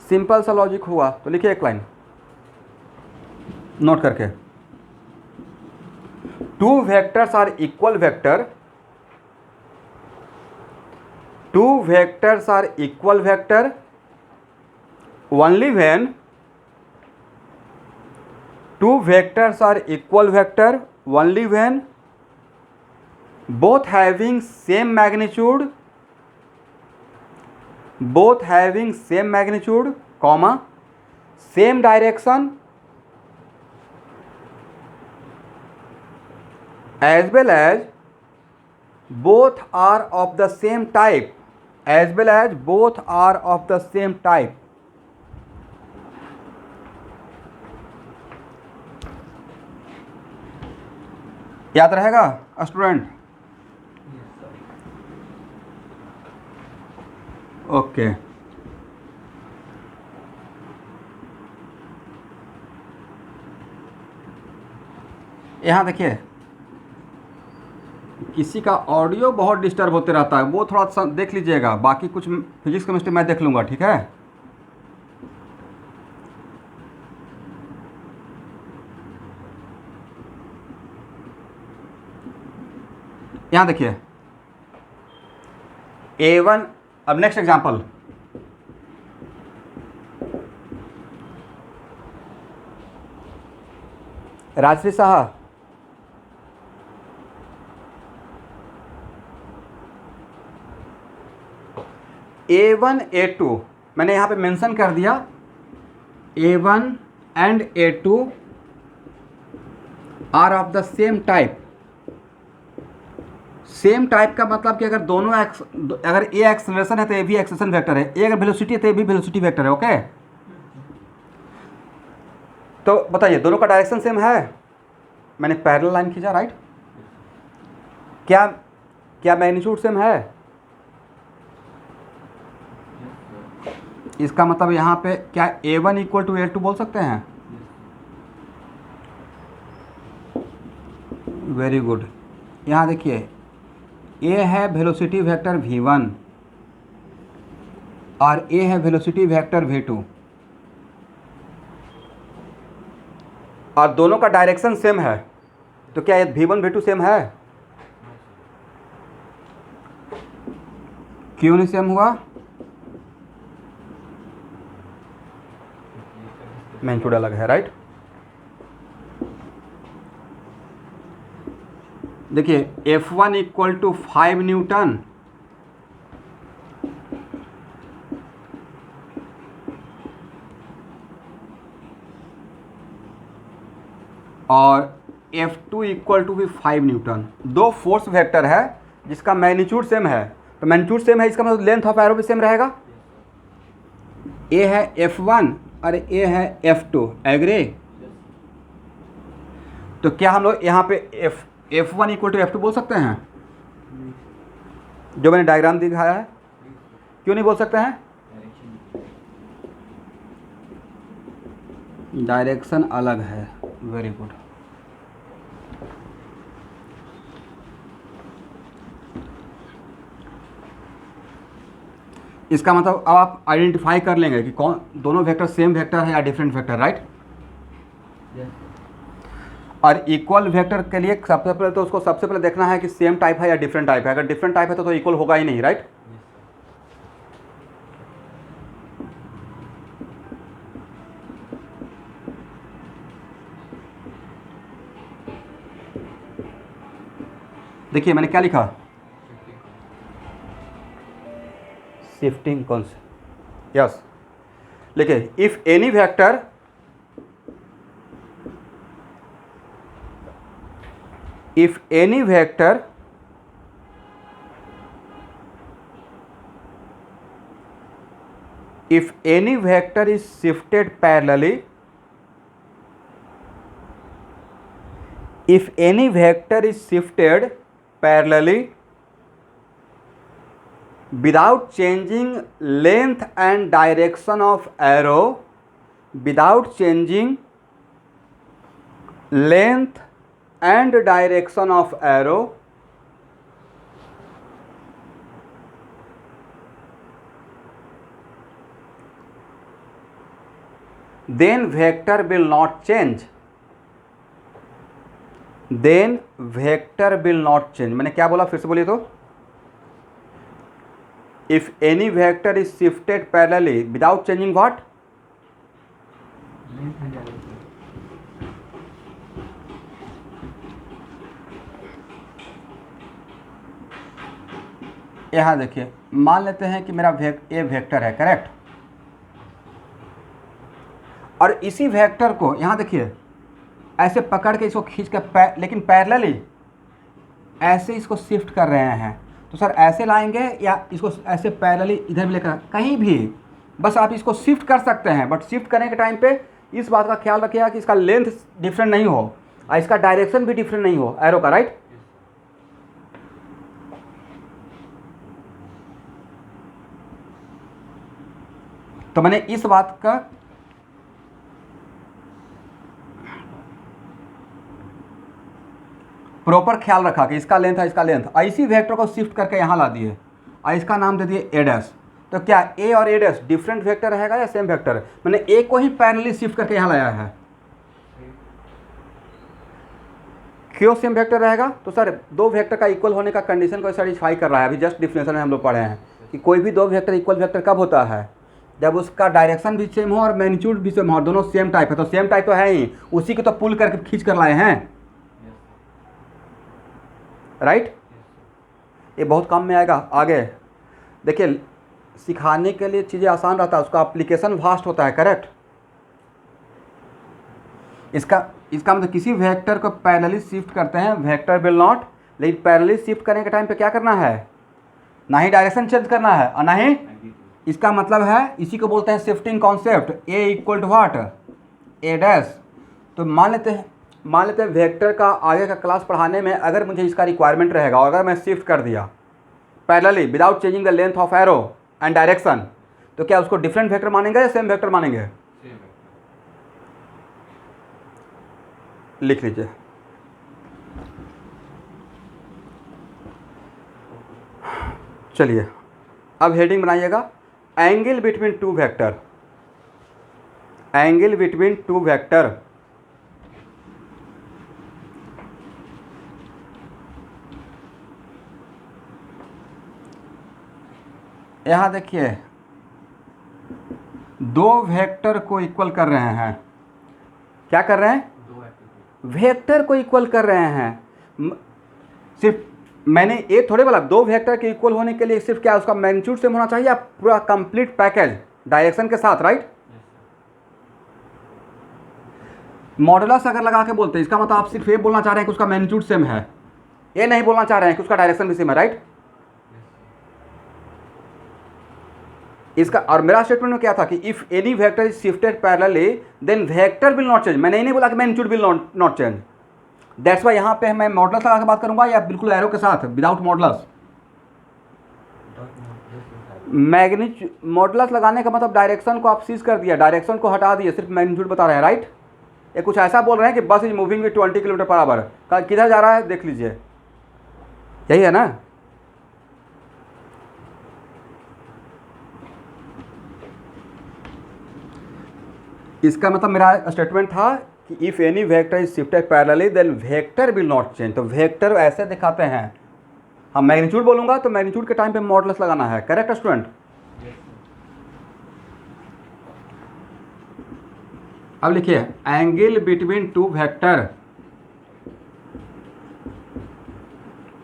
Simple सा लॉजिक हुआ। तो लिखिए एक लाइन नोट करके, two vectors are equal vector, two vectors are equal vector only when two vectors are equal vector only when both having same magnitude, comma same direction as well as both are of the same type, as well as both are of the same type। याद रहेगा स्टूडेंट? ओके, यहाँ देखिए, किसी का ऑडियो बहुत डिस्टर्ब होते रहता है, वो थोड़ा सा देख लीजिएगा, बाकी कुछ फिजिक्स केमिस्ट्री मैं देख लूँगा, ठीक है? यहाँ देखिए A1, अब next example, Rajshree Saha, A1 A2 मैंने यहाँ पे मेंशन कर दिया, A1 and A2 are of the same type. Same type का मतलब कि अगर दोनों अगर ए एक्सेलरेशन है तो ए भी एक्सेलरेशन वेक्टर है, ए अगर वेलोसिटी है तो ए भी वेलोसिटी वेक्टर है। ओके, तो बताइए दोनों का डायरेक्शन सेम है, मैंने पैरेलल लाइन खींचा, राइट। क्या क्या मैग्नीट्यूड सेम है? इसका मतलब यहाँ पे क्या A1 इक्वल टू A2 बोल सकते हैं? Very good. यहाँ देखिए ए है वेलोसिटी वेक्टर v1 और ए है वेलोसिटी वेक्टर v2 और दोनों का डायरेक्शन सेम है, तो क्या ये v1 v2 सेम है? क्यों नहीं सेम हुआ? मैग्नीट्यूड अलग है, राइट। देखिए F1 इक्वल टू 5 न्यूटन और F2 इक्वल टू भी 5 न्यूटन। दो फोर्स वेक्टर है जिसका मैग्नीट्यूड सेम है, तो मैग्नीट्यूड सेम है इसका मतलब लेंथ ऑफ एरो भी सेम रहेगा। ए है F1 और ए है F2, एग्री? तो क्या हम लोग यहाँ पे F1 इक्वल टू F2 बोल सकते हैं? जो मैंने डायग्राम दिखाया है, क्यों नहीं बोल सकते हैं? डायरेक्शन अलग है, वेरी गुड। इसका मतलब अब आप आइडेंटिफाई कर लेंगे कि कौन दोनों वेक्टर सेम वेक्टर है या डिफरेंट वेक्टर, राइट। और इक्वल वेक्टर के लिए सबसे पहले तो उसको सबसे पहले देखना है कि सेम टाइप है या डिफरेंट टाइप है। अगर डिफरेंट टाइप है तो इक्वल होगा ही नहीं, राइट। देखिए मैंने क्या लिखा, शिफ्टिंग कॉन्सेप्ट, यस। देखिए if any vector if any vector is shifted parallelly, if any vector is shifted parallelly without changing length and direction of arrow, without changing length and direction of arrow, then vector will not change, then vector will not change। मैंने क्या बोला, फिर से बोलिए तो। if any vector is shifted parallelly without changing what? यहाँ देखिए मान लेते हैं कि मेरा ए वेक्टर है, करेक्ट। और इसी वेक्टर को यहाँ देखिए ऐसे पकड़ के इसको खींच कर लेकिन पैरेलली ऐसे इसको शिफ्ट कर रहे हैं, तो सर ऐसे लाएंगे या इसको ऐसे पैरेलली इधर भी लेकर, कहीं भी बस आप इसको शिफ्ट कर सकते हैं। बट शिफ्ट करने के टाइम पे इस बात का ख्याल रखिएगा कि इसका लेंथ डिफरेंट नहीं हो और इसका डायरेक्शन भी डिफरेंट नहीं हो एरो का, राइट। तो मैंने इस बात का प्रॉपर ख्याल रखा कि इसका लेंथ है, इसका लेंथ, इसी वेक्टर को शिफ्ट करके यहाँ ला दिए और इसका नाम दे दिए ए डैश। तो क्या ए और ए डैश डिफरेंट वेक्टर रहेगा या सेम वेक्टर? मैंने ए को ही पैरेलली शिफ्ट करके यहाँ लाया है, क्यों सेम वेक्टर रहेगा? तो सर दो वेक्टर का इक्वल होने का कंडीशन को सेटिस्फाई कर रहा है। अभी जस्ट डिफिनेशन में हम लोग पढ़े हैं कि कोई भी दो वेक्टर इक्वल वेक्टर कब होता है, जब उसका डायरेक्शन भी सेम हो और मैग्नीट्यूड भी सेम हो, दोनों सेम टाइप है। तो सेम टाइप तो है ही, उसी को तो पुल करके खींच कर लाए हैं, राइट। ये बहुत काम में आएगा आगे। देखिए सिखाने के लिए चीज़ें आसान रहता है, उसका एप्लीकेशन वास्ट होता है, करेक्ट। इसका मतलब किसी वेक्टर को पैरेलली शिफ्ट करते हैं, वेक्टर विल नॉट, लेकिन पैरेलली शिफ्ट करने के टाइम पे क्या करना है, ना ही डायरेक्शन चेंज करना है और ना ही, इसका मतलब है इसी को बोलते हैं shifting concept, A equal to what, A dash. तो मान लेते हैं वेक्टर का आगे का क्लास पढ़ाने में अगर मुझे इसका रिक्वायरमेंट रहेगा और अगर मैं शिफ्ट कर दिया parallelly without changing the length of arrow and direction, तो क्या उसको डिफरेंट वेक्टर मानेंगे या सेम वेक्टर मानेंगे? लिख लीजिए, चलिए अब हेडिंग बनाइएगा, angle between two vector, angle between two vector. यहाँ देखिए दो वेक्टर को इक्वल कर रहे हैं, क्या कर रहे हैं, वेक्टर को इक्वल कर रहे हैं। सिर्फ मैंने ये थोड़े बोला दो वेक्टर के इक्वल होने के लिए सिर्फ क्या उसका मैग्नीट्यूड सेम होना चाहिए या पूरा कंप्लीट पैकेज डायरेक्शन के साथ, राइट। मॉडुलस अगर लगा के बोलते हैं इसका मतलब आप सिर्फ ये बोलना चाह रहे हैं कि उसका मैग्नीट्यूड सेम है, ये नहीं बोलना चाह रहे हैं कि उसका डायरेक्शन भी सेम है, राइट। इसका और मेरा स्टेटमेंट में क्या था कि if any vector is shifted parallelly then vector will not change. मैंने ये नहीं बोला कि magnitude will not change. That's why यहाँ पे मैं मॉडुलस लगा के बात करूंगा या बिल्कुल एरो के साथ विदाउट मॉडुलस। मैग्नीट्यूड मॉडुलस लगाने का मतलब डायरेक्शन को आप सीज कर दिया, डायरेक्शन को हटा दिए, सिर्फ मैग्नीट्यूड बता रहे हैं, राइट। ये कुछ ऐसा बोल रहे हैं कि बस is moving with 20 kilometre per hour, किधर जा रहा है देख लीजिए, यही है ना। इसका मतलब मेरा स्टेटमेंट था कि if any vector is shifted parallelly then vector will not change. तो वेक्टर ऐसे दिखाते हैं, हम मैग्नीट्यूड बोलूंगा तो मैग्नीट्यूड के टाइम पे मॉडुलस लगाना है, करेक्ट स्टूडेंट। अब लिखिए angle between two vector,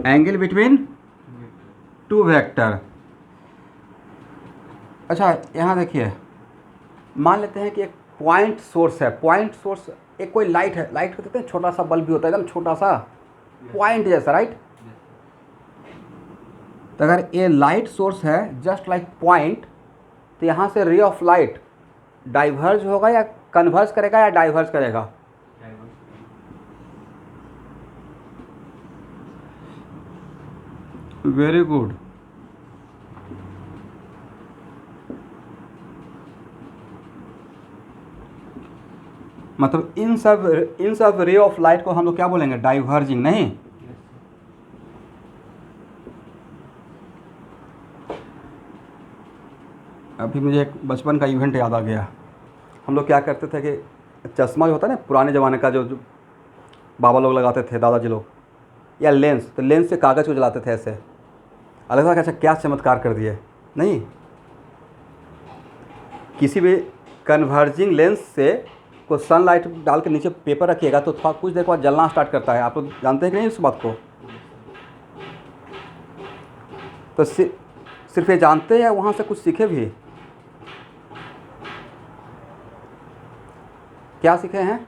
angle between two vector. अच्छा यहाँ देखिए, मान लेते हैं कि एक पॉइंट सोर्स है, पॉइंट सोर्स एक कोई लाइट है, लाइट को देखते हैं छोटा सा बल्ब भी होता है एकदम छोटा सा पॉइंट जैसा, राइट। तो अगर ये लाइट सोर्स है जस्ट लाइक पॉइंट, तो यहाँ से रे ऑफ लाइट डाइवर्ज होगा या कन्वर्ज करेगा या डाइवर्ज करेगा? Very good. मतलब इन सब रे ऑफ लाइट को हम लोग क्या बोलेंगे, डाइवर्जिंग, नहीं। अभी मुझे एक बचपन का इवेंट याद आ गया। हम लोग क्या करते थे कि चश्मा जो होता है ना पुराने ज़माने का, जो बाबा लोग लगाते थे, दादाजी लोग, या लेंस, तो लेंस से कागज़ को जलाते थे ऐसे। अलग था अच्छा क्या चमत्कार कर दिए, नहीं। किसी भी कन्वर्जिंग लेंस से को सनलाइट डाल के नीचे पेपर रखिएगा तो थोड़ा कुछ देर बाद जलना स्टार्ट करता है। आप लोग जानते हैं कि नहीं इस बात को? तो सिर्फ ये जानते हैं या वहाँ से कुछ सीखे भी? क्या सीखे हैं?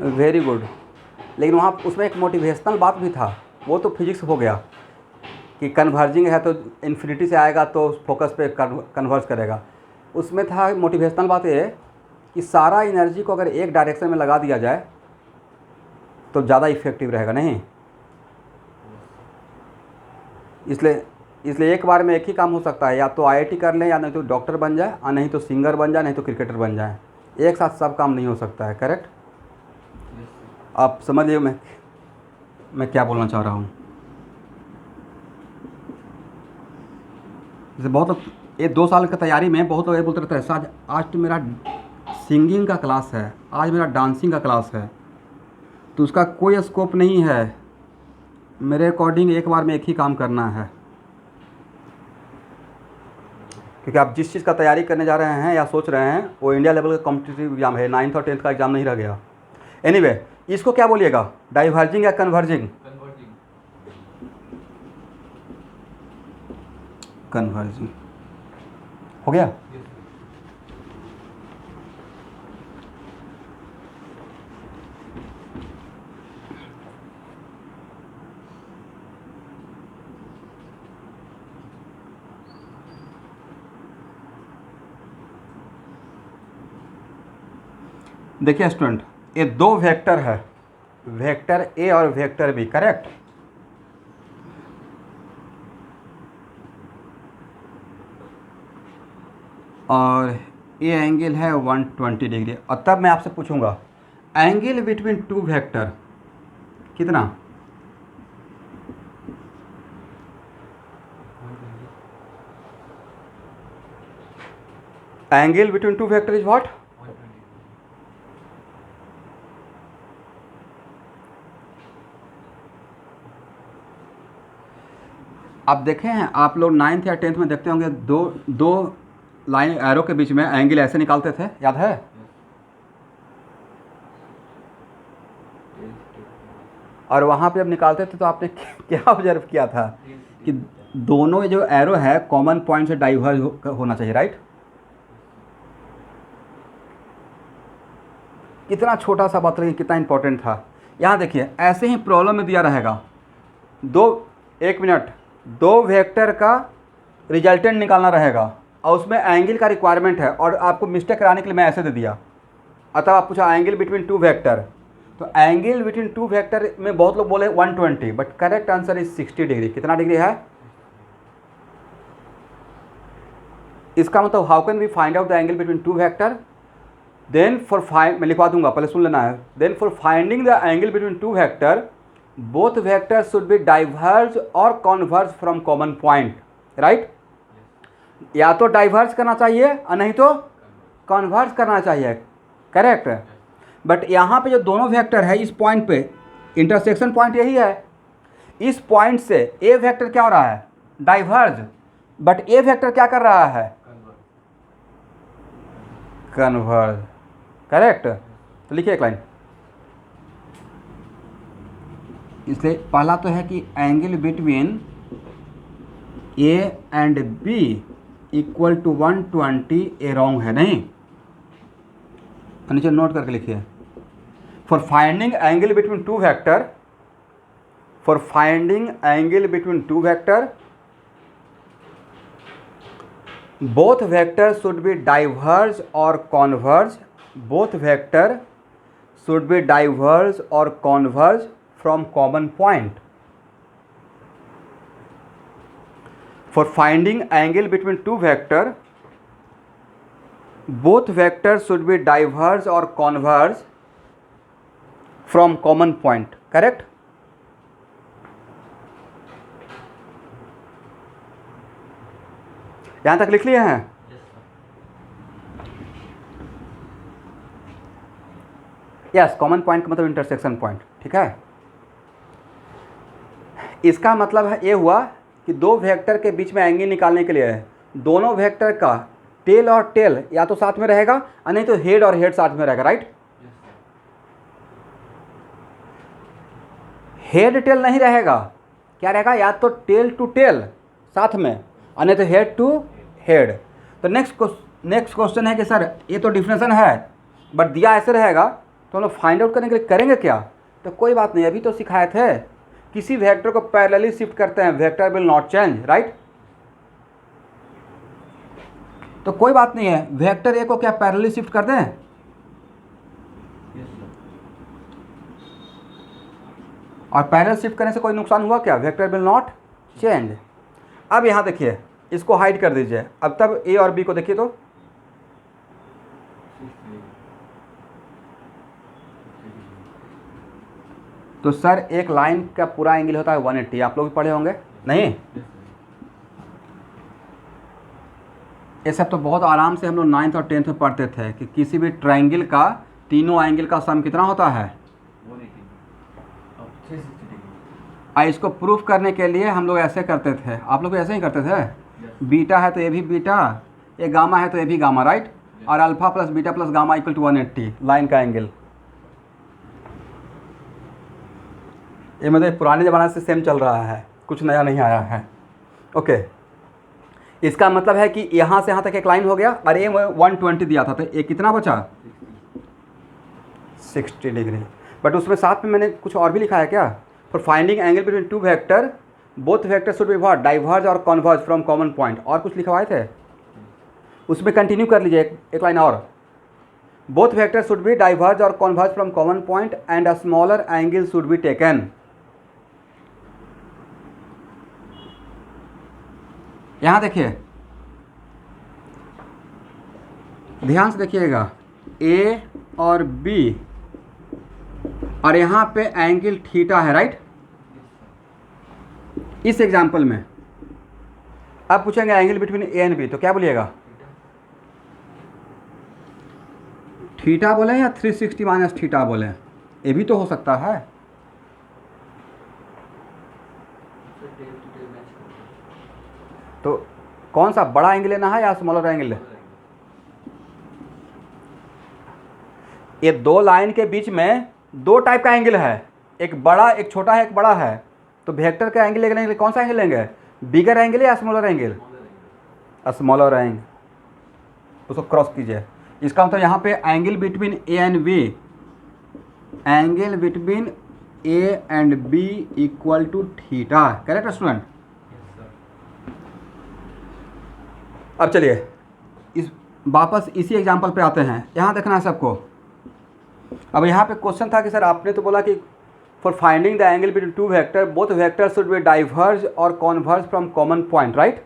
Very good. लेकिन वहाँ उसमें एक मोटिवेशनल बात भी था, वो तो फिजिक्स हो गया कि कन्वर्जिंग है तो इन्फिनिटी से आएगा तो फोकस पे कन्वर्ज करेगा। उसमें था मोटिवेशनल बात ये कि सारा एनर्जी को अगर एक डायरेक्शन में लगा दिया जाए तो ज़्यादा इफेक्टिव रहेगा, नहीं। इसलिए एक बार में एक ही काम हो सकता है, या तो आईआईटी कर लें, या नहीं तो डॉक्टर बन जाए, और नहीं तो सिंगर बन जाए, नहीं तो क्रिकेटर बन जाए। एक साथ सब काम नहीं हो सकता है, करेक्ट। आप समझिए मैं क्या बोलना चाह रहा हूँ। जैसे बहुत लोग ये 2 साल की तैयारी में बहुत लोग ये बोलते रहते हैं सर आज तो मेरा सिंगिंग का क्लास है, आज मेरा डांसिंग का क्लास है, तो उसका कोई स्कोप नहीं है। मेरे अकॉर्डिंग एक बार में एक ही काम करना है, क्योंकि आप जिस चीज़ का तैयारी करने जा रहे हैं या सोच रहे हैं वो इंडिया लेवल का कॉम्पिटिटिव एग्जाम है, 9th और 10th का एग्जाम नहीं रह गया। एनीवे, इसको क्या बोलिएगा, डाइवर्जिंग या कन्वर्जिंग? कन्वर्जिंग। हो गया? देखिए स्टूडेंट, ये दो वेक्टर है, वेक्टर ए और वेक्टर बी, करेक्ट? और ये एंगल है 120 डिग्री। और तब मैं आपसे पूछूंगा एंगल बिटवीन टू वेक्टर कितना? Angle between two vector is what? आप देखे हैं, आप लोग 9th या 10th में देखते होंगे, दो लाइन एरो के बीच में एंगल ऐसे निकालते थे, याद है? और वहाँ पे जब निकालते थे तो आपने क्या ऑब्जर्व किया था कि दोनों जो एरो है कॉमन पॉइंट से डाइवर्ज होना चाहिए, राइट? कितना छोटा सा बात, लेकिन कितना इंपॉर्टेंट था। यहाँ देखिए, ऐसे ही प्रॉब्लम में दिया रहेगा एक मिनट, दो वेक्टर का रिजल्टेंट निकालना रहेगा और उसमें एंगल का रिक्वायरमेंट है, और आपको मिस्टेक कराने के लिए मैं ऐसे दे दिया। अतः आप पूछा एंगल बिटवीन टू वेक्टर, तो एंगल बिटवीन टू वेक्टर में बहुत लोग बोले 120, but correct answer is 60 degree. कितना डिग्री है? इसका मतलब how can we find out the angle between two vector? Then for find, मैं लिखवा दूंगा, पहले सुन लेना है। Then for finding the angle between two vector, both vector should be diverge और converge from common point, right? या तो डाइवर्ज करना चाहिए और नहीं तो कॉन्वर्ज करना चाहिए, करेक्ट? बट यहाँ पे जो दोनों वेक्टर है इस पॉइंट पे, इंटरसेक्शन पॉइंट यही है। इस पॉइंट से ए वेक्टर क्या हो रहा है? डाइवर्ज। बट ए वेक्टर क्या कर रहा है? Converge, correct? तो लिखिए एक लाइन। इसलिए पहला तो है कि angle between A and B equal to 120, A wrong है, नहीं? नीचे नोट करके लिखिए, for finding angle between two vector, for finding angle between two vector, both vectors should be diverge or converge, both vector should be diverge or converge from common point. For finding angle between two vector, both vectors should be diverge or converge from common point, correct? यहां तक लिख लिए हैं? यस, कॉमन पॉइंट का मतलब इंटरसेक्शन पॉइंट, ठीक है? इसका मतलब है ये हुआ कि दो वेक्टर के बीच में एंगल निकालने के लिए दोनों वेक्टर का टेल और टेल या तो साथ में रहेगा और नहीं तो हेड और हेड साथ में रहेगा, राइट? हेड टेल नहीं रहेगा, क्या रहेगा? या तो टेल टू टेल साथ में और नहीं तो हेड टू हेड। तो नेक्स्ट क्वेश्चन है कि सर ये तो डिफिनेशन है बट दिया ऐसे रहेगा, तो हम लोग फाइंड आउट करने के लिए करेंगे क्या? तो कोई बात नहीं, अभी तो सिखाए थे, किसी वेक्टर को पैरेलली शिफ्ट करते हैं, vector will not change, right? तो कोई बात नहीं है, वेक्टर ए को क्या पैरेलली शिफ्ट कर दें? और पैरेलल शिफ्ट करने से कोई नुकसान हुआ क्या? Vector will not change. अब यहाँ देखिए, इसको हाइड कर दीजिए। अब तब ए और बी को देखिए, तो सर एक लाइन का पूरा एंगल होता है 180, आप लोग भी पढ़े होंगे, नहीं? ये सब तो बहुत आराम से हम लोग 9th और 10th में पढ़ते थे कि किसी भी ट्रायंगल का तीनों एंगल का सम कितना होता है? इसको प्रूफ करने के लिए हम लोग ऐसे करते थे, आप लोग ऐसे ही करते थे। बीटा है तो ये भी बीटा, ये गामा है तो ये भी गामा, राइट? और alpha plus beta plus gamma equal to 180 line का एंगल। ये मतलब पुराने ज़माने से सेम चल रहा है, कुछ नया नहीं आया है। ओके, इसका मतलब है कि यहाँ से यहाँ तक एक लाइन हो गया और ये 120 दिया था, तो ये कितना बचा 60 डिग्री। बट उसमें साथ में मैंने कुछ और भी लिखा है क्या, for finding angle between two vector both vector should be what diverge और कॉन्वर्ज फ्रॉम कॉमन पॉइंट, और कुछ लिखवाए थे उसमें कंटिन्यू कर लीजिए एक लाइन और, both vector should be diverge और converge from common point and a smaller angle should be taken. यहाँ देखिए, ध्यान से देखिएगा, ए और बी और यहाँ पे एंगल थीटा है, राइट। इस एग्जांपल में अब पूछेंगे angle between A and B, तो क्या बोलिएगा, थीटा बोले या 360 माइनस थीटा बोले, ये भी तो हो सकता है। तो कौन सा बड़ा एंगल लेना है या स्मॉलर एंगल? ये दो लाइन के बीच में दो टाइप का एंगल है, एक बड़ा एक छोटा है, एक बड़ा है, तो वेक्टर का एंगल लेंगे, कौन सा एंगल लेंगे, बिगर एंगल या स्मॉलर एंगल? स्मॉलर एंगल, उसको क्रॉस कीजिए। इसका मतलब यहाँ पे angle between A and B, angle between A and B equal to theta, correct student. अब चलिए इस वापस इसी एग्जांपल पे आते हैं, यहाँ देखना है सबको। अब यहाँ पे क्वेश्चन था कि सर आपने तो बोला कि for finding the angle between two vector both vector should be diverge और converge from common point, right.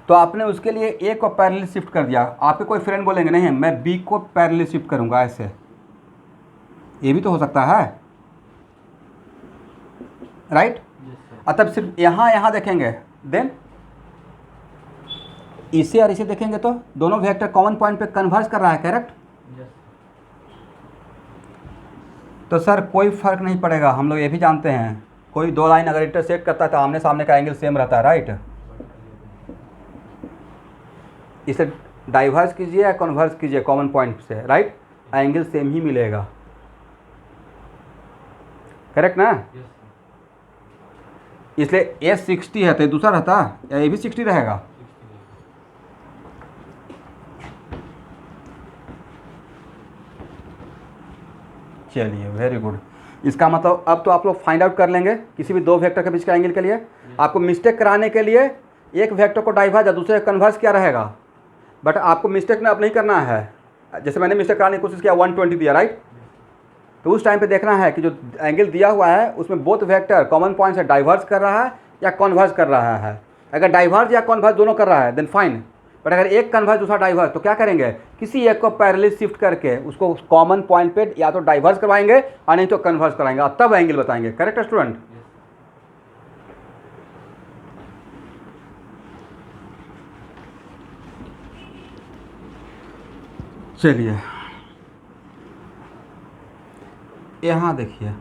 तो आपने उसके लिए ए को पैरेलल शिफ्ट कर दिया। आपके कोई फ्रेंड बोलेंगे नहीं मैं बी को पैरेलल शिफ्ट करूंगा, ऐसे ये भी तो हो सकता है, राइट। तब सिर्फ यहाँ देखेंगे, देन इसे और इसे देखेंगे तो दोनों वेक्टर कॉमन पॉइंट पे कन्वर्ज कर रहा है, करेक्ट। तो सर कोई फर्क नहीं पड़ेगा, हम लोग ये भी जानते हैं कोई दो लाइन अगर इंटरसेक्ट करता है तो आमने सामने का एंगल सेम रहता है, राइट। इसे डाइवर्स कीजिए या कन्वर्स कीजिए कॉमन पॉइंट से, राइट, एंगल सेम ही मिलेगा, करेक्ट ना। इसलिए ए 60 है तो दूसरा रहता या ये भी 60 रहेगा। चलिए वेरी गुड। इसका मतलब अब तो आप लोग फाइंड आउट कर लेंगे किसी भी दो वेक्टर के बीच का एंगल के लिए। आपको मिस्टेक कराने के लिए एक वेक्टर को डाइवर्स या दूसरे कन्वर्स क्या रहेगा, बट आपको मिस्टेक ना अब नहीं करना है। जैसे मैंने मिस्टेक कराने की कोशिश किया 120 दिया, राइट, तो उस टाइम पे देखना है कि जो एंगल दिया हुआ है उसमें बोथ वेक्टर कॉमन पॉइंट से डाइवर्स कर रहा है या कन्वर्स कर रहा है। अगर डाइवर्स या कन्वर्स दोनों कर रहा है देन फाइन, बट अगर एक कन्वर्स दूसरा डाइवर्स तो क्या करेंगे, किसी एक को पैरेलल शिफ्ट करके उसको कॉमन पॉइंट पे या तो डाइवर्स करवाएंगे और नहीं तो कन्वर्स कराएंगे और तब एंगल बताएंगे, करेक्ट स्टूडेंट। चलिए यहाँ देखिए,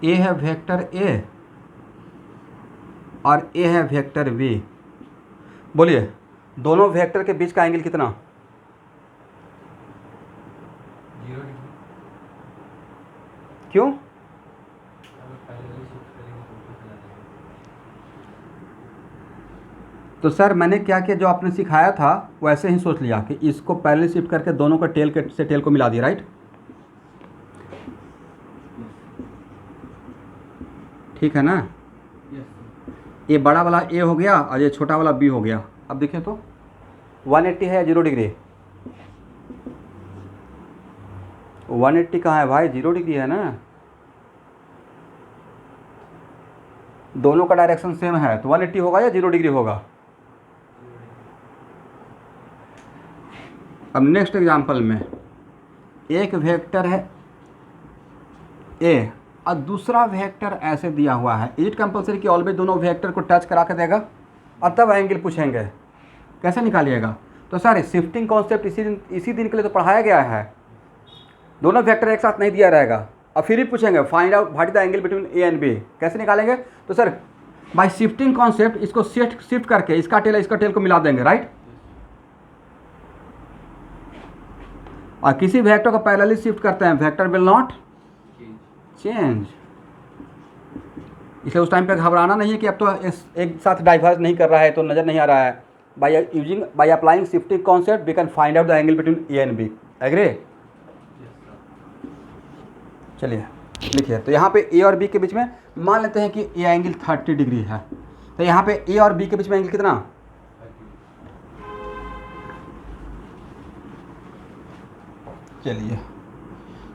ए है वेक्टर ए और ए है वेक्टर बी। बोलिए दोनों वेक्टर के बीच का एंगल कितना? 0 डिग्री। क्यों? तो सर मैंने क्या किया, जो आपने सिखाया था वैसे ही सोच लिया कि इसको पैरेलल शिफ्ट करके दोनों को टेल के से टेल को मिला दिया, राइट। ठीक है ना। ये बड़ा वाला ए हो गया और ये छोटा वाला बी हो गया। अब देखिए तो 180 है या 0 डिग्री? 180 कहाँ है भाई, 0 डिग्री है ना। दोनों का डायरेक्शन सेम है तो 180 होगा या 0 डिग्री होगा। अब नेक्स्ट एग्जांपल में एक वेक्टर है ए और दूसरा वेक्टर ऐसे दिया हुआ है। इट कंपलसरी कि ऑलवेज दोनों वेक्टर को टच करा के देगा और तब एंगल पूछेंगे, कैसे निकालिएगा। तो सर शिफ्टिंग कॉन्सेप्ट इसी दिन के लिए तो पढ़ाया गया है। दोनों वेक्टर एक साथ नहीं दिया रहेगा और फिर ही पूछेंगे find out what is the angle between A and B, कैसे निकालेंगे। तो सर बाय शिफ्टिंग कॉन्सेप्ट इसको शिफ्ट करके इसका टेल को मिला देंगे, राइट। और किसी वेक्टर को पैरेलली शिफ्ट करते हैं वेक्टर विल नॉट चेंज। इसलिए उस टाइम पे घबराना नहीं है कि अब तो एक साथ डाइवर्ज नहीं कर रहा है तो नज़र नहीं आ रहा है। By applying shifting concept we can find out the angle between A and B. Agree? चलिए लिखिए। तो यहाँ पे ए और बी के बीच में मान लेते हैं कि ए एंगल 30 डिग्री है, तो यहाँ पे ए और बी के बीच में एंगल कितना? चलिए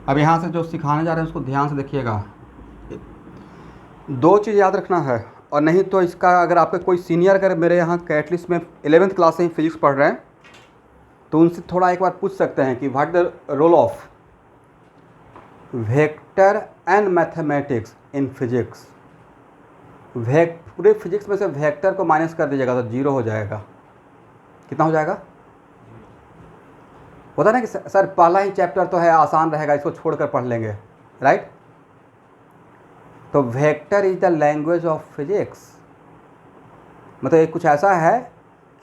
अब यहाँ से जो सिखाने जा रहे हैं उसको ध्यान से देखिएगा। दो चीज़ याद रखना है, और नहीं तो इसका अगर आपका कोई सीनियर अगर मेरे यहाँ कैटलिस्ट में 11th क्लास से ही फिजिक्स पढ़ रहे हैं तो उनसे थोड़ा एक बार पूछ सकते हैं कि what the role of vector and mathematics in physics. पूरे फिजिक्स में से वेक्टर को माइनस कर दीजिएगा तो 0 हो जाएगा। कितना हो जाएगा? होता ना कि सर पहला ही चैप्टर तो है, आसान रहेगा, इसको छोड़कर पढ़ लेंगे, राइट? तो vector is the language of physics. मतलब ये कुछ ऐसा है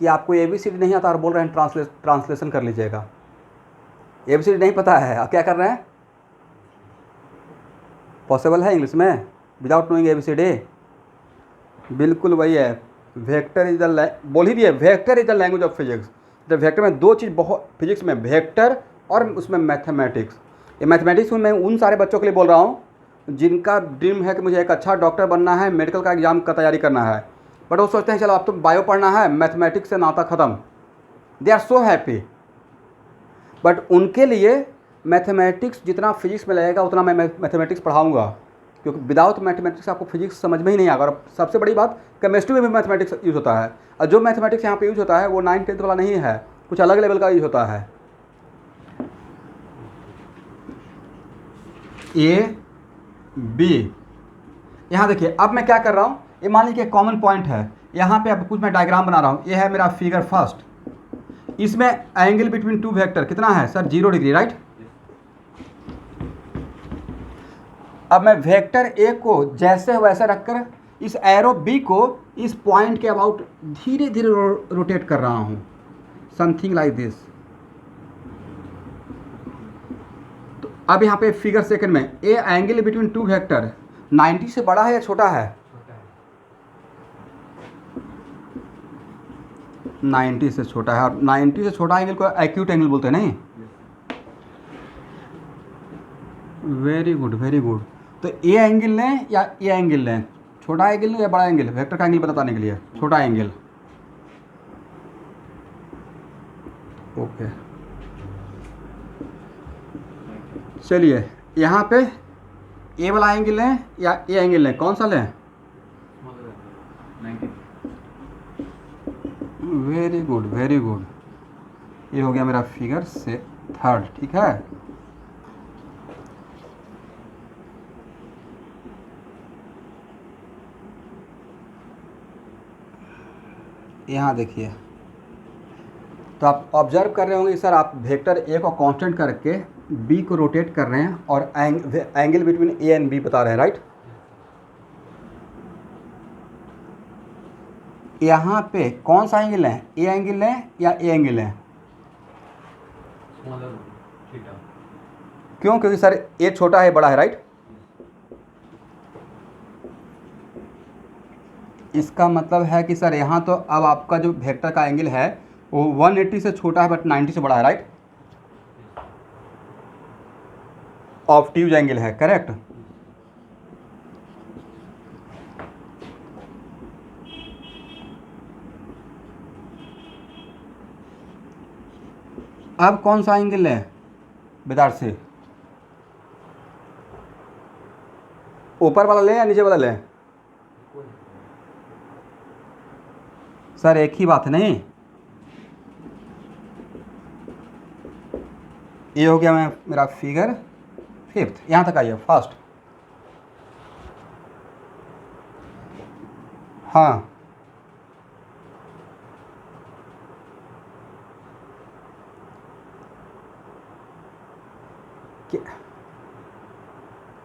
कि आपको ABCD नहीं आता और बोल रहे हैं ट्रांसलेशन कर लीजिएगा। ABCD नहीं पता है, आप क्या कर रहे हैं? पॉसिबल है इंग्लिश में विदाउट नोइंग ABCD? बिल्कुल वही है। वेक्टर इज द बोल ही दिए, vector is the language of physics. तो वेक्टर में दो चीज़ बहुत फिजिक्स में, वेक्टर और उसमें मैथमेटिक्स। ये मैथमेटिक्स में मैं उन सारे बच्चों के लिए बोल रहा हूँ जिनका ड्रीम है कि मुझे एक अच्छा डॉक्टर बनना है, मेडिकल का एग्ज़ाम का तैयारी करना है, बट वो सोचते हैं चलो अब तो बायो पढ़ना है, मैथमेटिक्स से नाता ख़त्म। They are so happy. But उनके लिए मैथमेटिक्स जितना फिजिक्स में लगेगा उतना मैं मैथमेटिक्स पढ़ाऊँगा, क्योंकि विदाउट मैथमेटिक्स आपको फिजिक्स समझ में ही नहीं आएगा। और सबसे बड़ी बात, केमिस्ट्री में भी मैथमेटिक्स यूज़ होता है, और जो मैथमेटिक्स यहाँ पे यूज़ होता है वो 9th-10th वाला नहीं है, कुछ अलग लेवल का यूज़ होता है। ए बी, यहाँ देखिए अब मैं क्या कर रहा हूँ, ये मान लीजिए कॉमन पॉइंट है, यहाँ पे अब कुछ मैं डायग्राम बना रहा हूँ। ये है मेरा फिगर फर्स्ट, इसमें एंगल बिटवीन टू वेक्टर कितना है सर? 0 degree, right? अब मैं वेक्टर ए को जैसे वैसे रखकर इस एरो बी को इस पॉइंट के अबाउट धीरे धीरे रोटेट कर रहा हूँ, समथिंग लाइक दिस। तो अब यहाँ पे फिगर सेकंड में A angle between two vector 90 से बड़ा है या छोटा है? 90 से छोटा है, और 90 से छोटा एंगल को एक्यूट एंगल बोलते हैं, नहीं? Very good, very good. तो ए एंगल लें या ए एंगल लें? छोटा एंगल लें या बड़ा एंगल? वेक्टर का एंगल बताने के लिए छोटा एंगल। ओके चलिए यहाँ पे ए वाला एंगल लें या ए एंगल लें, कौन सा लें? Very good, very good. ये हो गया मेरा फिगर से थर्ड, ठीक है? यहाँ देखिए, तो आप ऑब्जर्व कर रहे होंगे सर, आप वेक्टर ए को कांस्टेंट करके बी को रोटेट कर रहे हैं और angle between A and B बता रहे हैं, राइट? यहाँ पे कौन सा एंगल है? ए एंगल है या ए एंगल है? क्यों? क्योंकि सर ए छोटा है बड़ा है, राइट? इसका मतलब है कि सर यहाँ तो अब आपका जो वेक्टर का एंगल है वो 180 से छोटा है बट 90 से बड़ा है, राइट? ऑब्ट्यूज एंगल है, करेक्ट? अब कौन सा एंगल है विद्यार्थी से? ऊपर वाला लें या नीचे वाला लें? सर एक ही बात है, नहीं? ये हो गया मेरा फिगर फिफ्थ। यहाँ तक आइए फर्स्ट। हाँ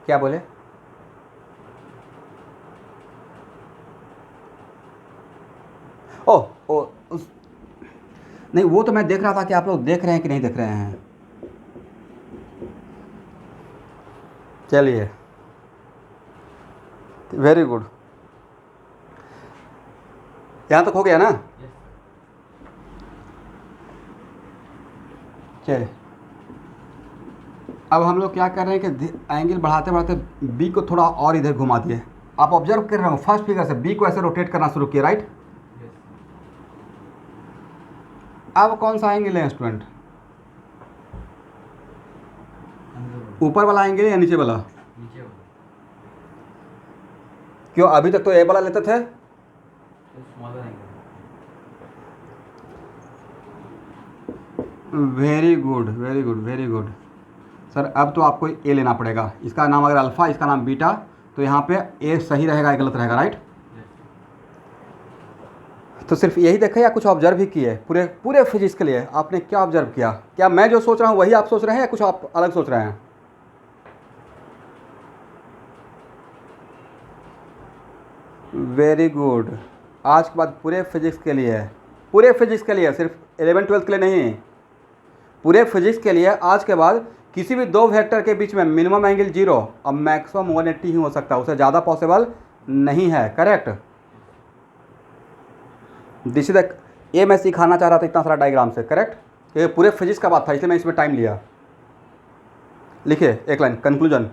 क्या बोले? नहीं, वो तो मैं देख रहा था कि आप लोग देख रहे हैं कि नहीं देख रहे हैं। चलिए वेरी गुड। यहाँ तक हो गया ना? यस चलिए अब हम लोग क्या कर रहे हैं कि एंगल बढ़ाते बढ़ाते बी को थोड़ा और इधर घुमा दिए। आप ऑब्जर्व कर रहे हो फर्स्ट फिगर से बी को ऐसे रोटेट करना शुरू किया, राइट? यस अब कौन सा एंगल है स्टूडेंट? अंदर ऊपर वाला एंगल या नीचे वाला? नीचे वाला क्यों अभी तक तो ए वाला लेते थे? तो smaller angle very good very good very good sir. अब तो आपको ए लेना पड़ेगा। इसका नाम अगर अल्फ़ा, इसका नाम बीटा, तो यहाँ पे ए सही रहेगा, ए गलत रहेगा, राइट? तो सिर्फ यही देखा या कुछ ऑब्जर्व भी किए? पूरे पूरे फिजिक्स के लिए आपने क्या ऑब्जर्व किया? क्या मैं जो सोच रहा हूँ वही आप सोच रहे हैं या कुछ आप अलग सोच रहे हैं? Very good. आज के बाद पूरे फिजिक्स के लिए, पूरे फिजिक्स के लिए, सिर्फ 11th-12th के लिए नहीं, पूरे फिजिक्स के लिए आज के बाद किसी भी दो वेक्टर के बीच में मिनिमम एंगल 0 और मैक्सिमम 180 ही हो सकता है, उससे ज़्यादा पॉसिबल नहीं है। करेक्ट? दिस इज ये मैं सिखाना चाह रहा था इतना सारा डायग्राम से। करेक्ट? ये पूरे फिजिक्स का बात था, इसलिए मैं इसमें टाइम लिया। लिखिए एक line conclusion.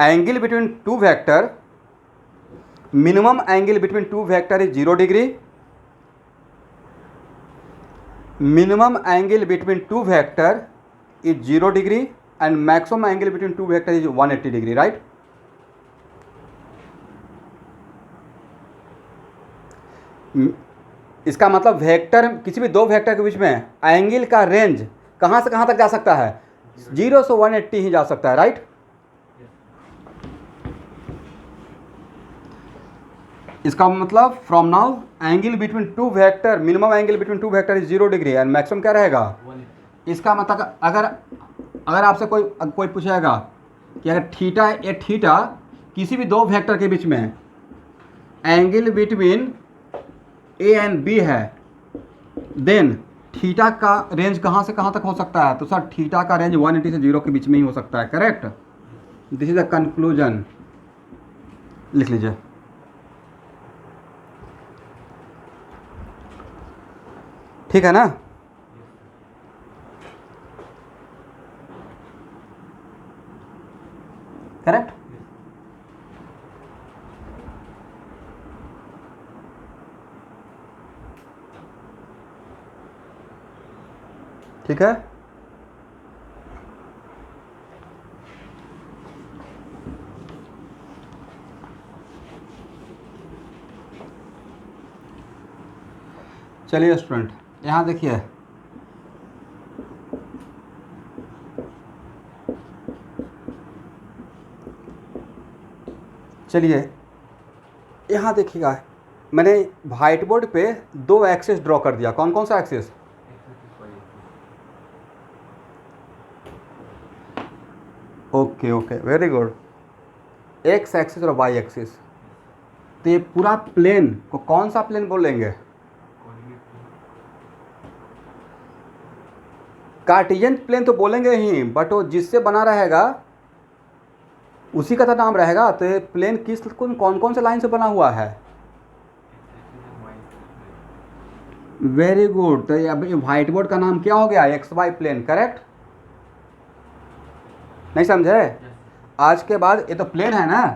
Angle between two vector, minimum angle between two vector is 0 degree. Minimum angle between two vector is 0 degree and maximum angle between two vector is 180 degree, right? इसका मतलब वेक्टर, किसी भी दो वेक्टर के बीच में एंगल का रेंज कहाँ से कहाँ तक जा सकता है? 0 से 180 ही जा सकता है, राइट? इसका मतलब from now angle between two vector, minimum angle between two vector is 0 degree and maximum क्या रहेगा? 180 इसका मतलब अगर आपसे कोई पूछेगा कि अगर थीटा ए थीटा किसी भी दो वेक्टर के बीच में angle between A and B है, देन थीटा का रेंज कहाँ से कहाँ तक हो सकता है? तो सर थीटा का रेंज 180 से 0 के बीच में ही हो सकता है। Correct? This is the conclusion. लिख लीजिए। ठीक है ना? करेक्ट? ठीक है? चलिए स्टूडेंट यहाँ देखिए, चलिए यहाँ देखिएगा, मैंने व्हाइट बोर्ड पे दो एक्सिस ड्रॉ कर दिया। कौन कौन सा axis? Okay okay very good. X axis और वाई एक्सिस। तो ये पूरा प्लेन को कौन सा प्लेन बोलेंगे? कार्टेशियन प्लेन तो बोलेंगे ही, बट वो जिससे बना रहेगा उसी का तो नाम रहेगा। तो ये प्लेन कौन कौन से लाइन से बना हुआ है? Very good. तो अब व्हाइट बोर्ड का नाम क्या हो गया? X Y plane. करेक्ट? नहीं समझे? आज के बाद ये तो प्लेन है ना,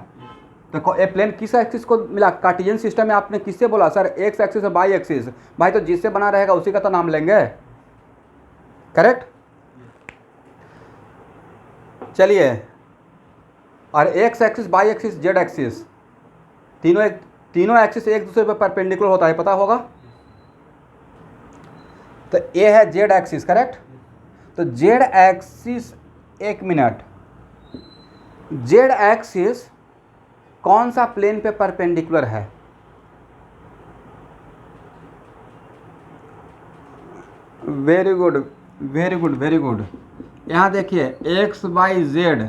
तो ये प्लेन किस एक्सिस को मिला? कार्टेशियन सिस्टम में आपने किससे बोला? सर एक्स एक्सिस और वाई एक्सिस। भाई तो जिससे बना रहेगा उसी का तो नाम लेंगे। करेक्ट? चलिए, और X axis, Y axis, Z axis, तीनों एक्सिस एक दूसरे पर परपेंडिकुलर होता है, पता होगा? तो ये है जेड एक्सिस। करेक्ट? तो जेड एक्सिस, एक मिनट, जेड एक्सिस कौन सा प्लेन पे परपेंडिकुलर है? Very good very good very good. यहाँ देखिए एक्स वाई जेड,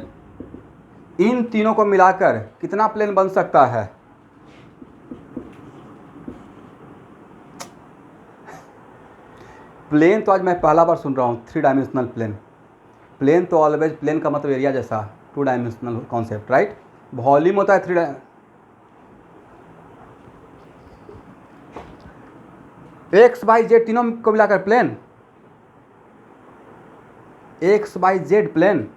इन तीनों को मिलाकर कितना प्लेन बन सकता है? प्लेन तो आज मैं पहला बार सुन रहा हूँ, 3 डायमेंशनल प्लेन। प्लेन तो ऑलवेज, प्लेन का मतलब एरिया जैसा two dimensional concept, right. Volume होता है 3 एक्स वाई जेड तीनों को मिलाकर plane, X Y Z plane.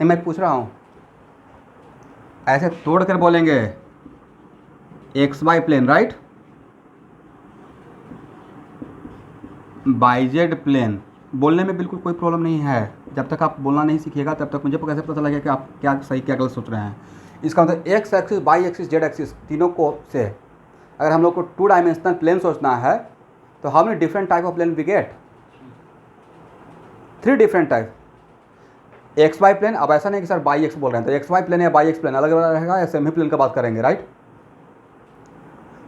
मैं पूछ रहा हूँ, ऐसे तोड़ कर बोलेंगे X Y plane, right, Y Z plane. बोलने में बिल्कुल कोई प्रॉब्लम नहीं है। जब तक आप बोलना नहीं सीखिएगा तब तक मुझे कैसे पता लगेगा कि आप क्या सही क्या गलत सोच रहे हैं। इसका मतलब X axis, Y axis, Z axis तीनों को से अगर हम लोग को 2 डायमेंशनल प्लेन सोचना है तो how many different type of plane we get? 3 different type. X Y plane, अब ऐसा नहीं कि सर बाई एक्स बोल रहे हैं तो एक्स वाई प्लेन या बाई एक्स प्लेन अलग अलग रहेगा या सेमी प्लेन का बात करेंगे, राइट।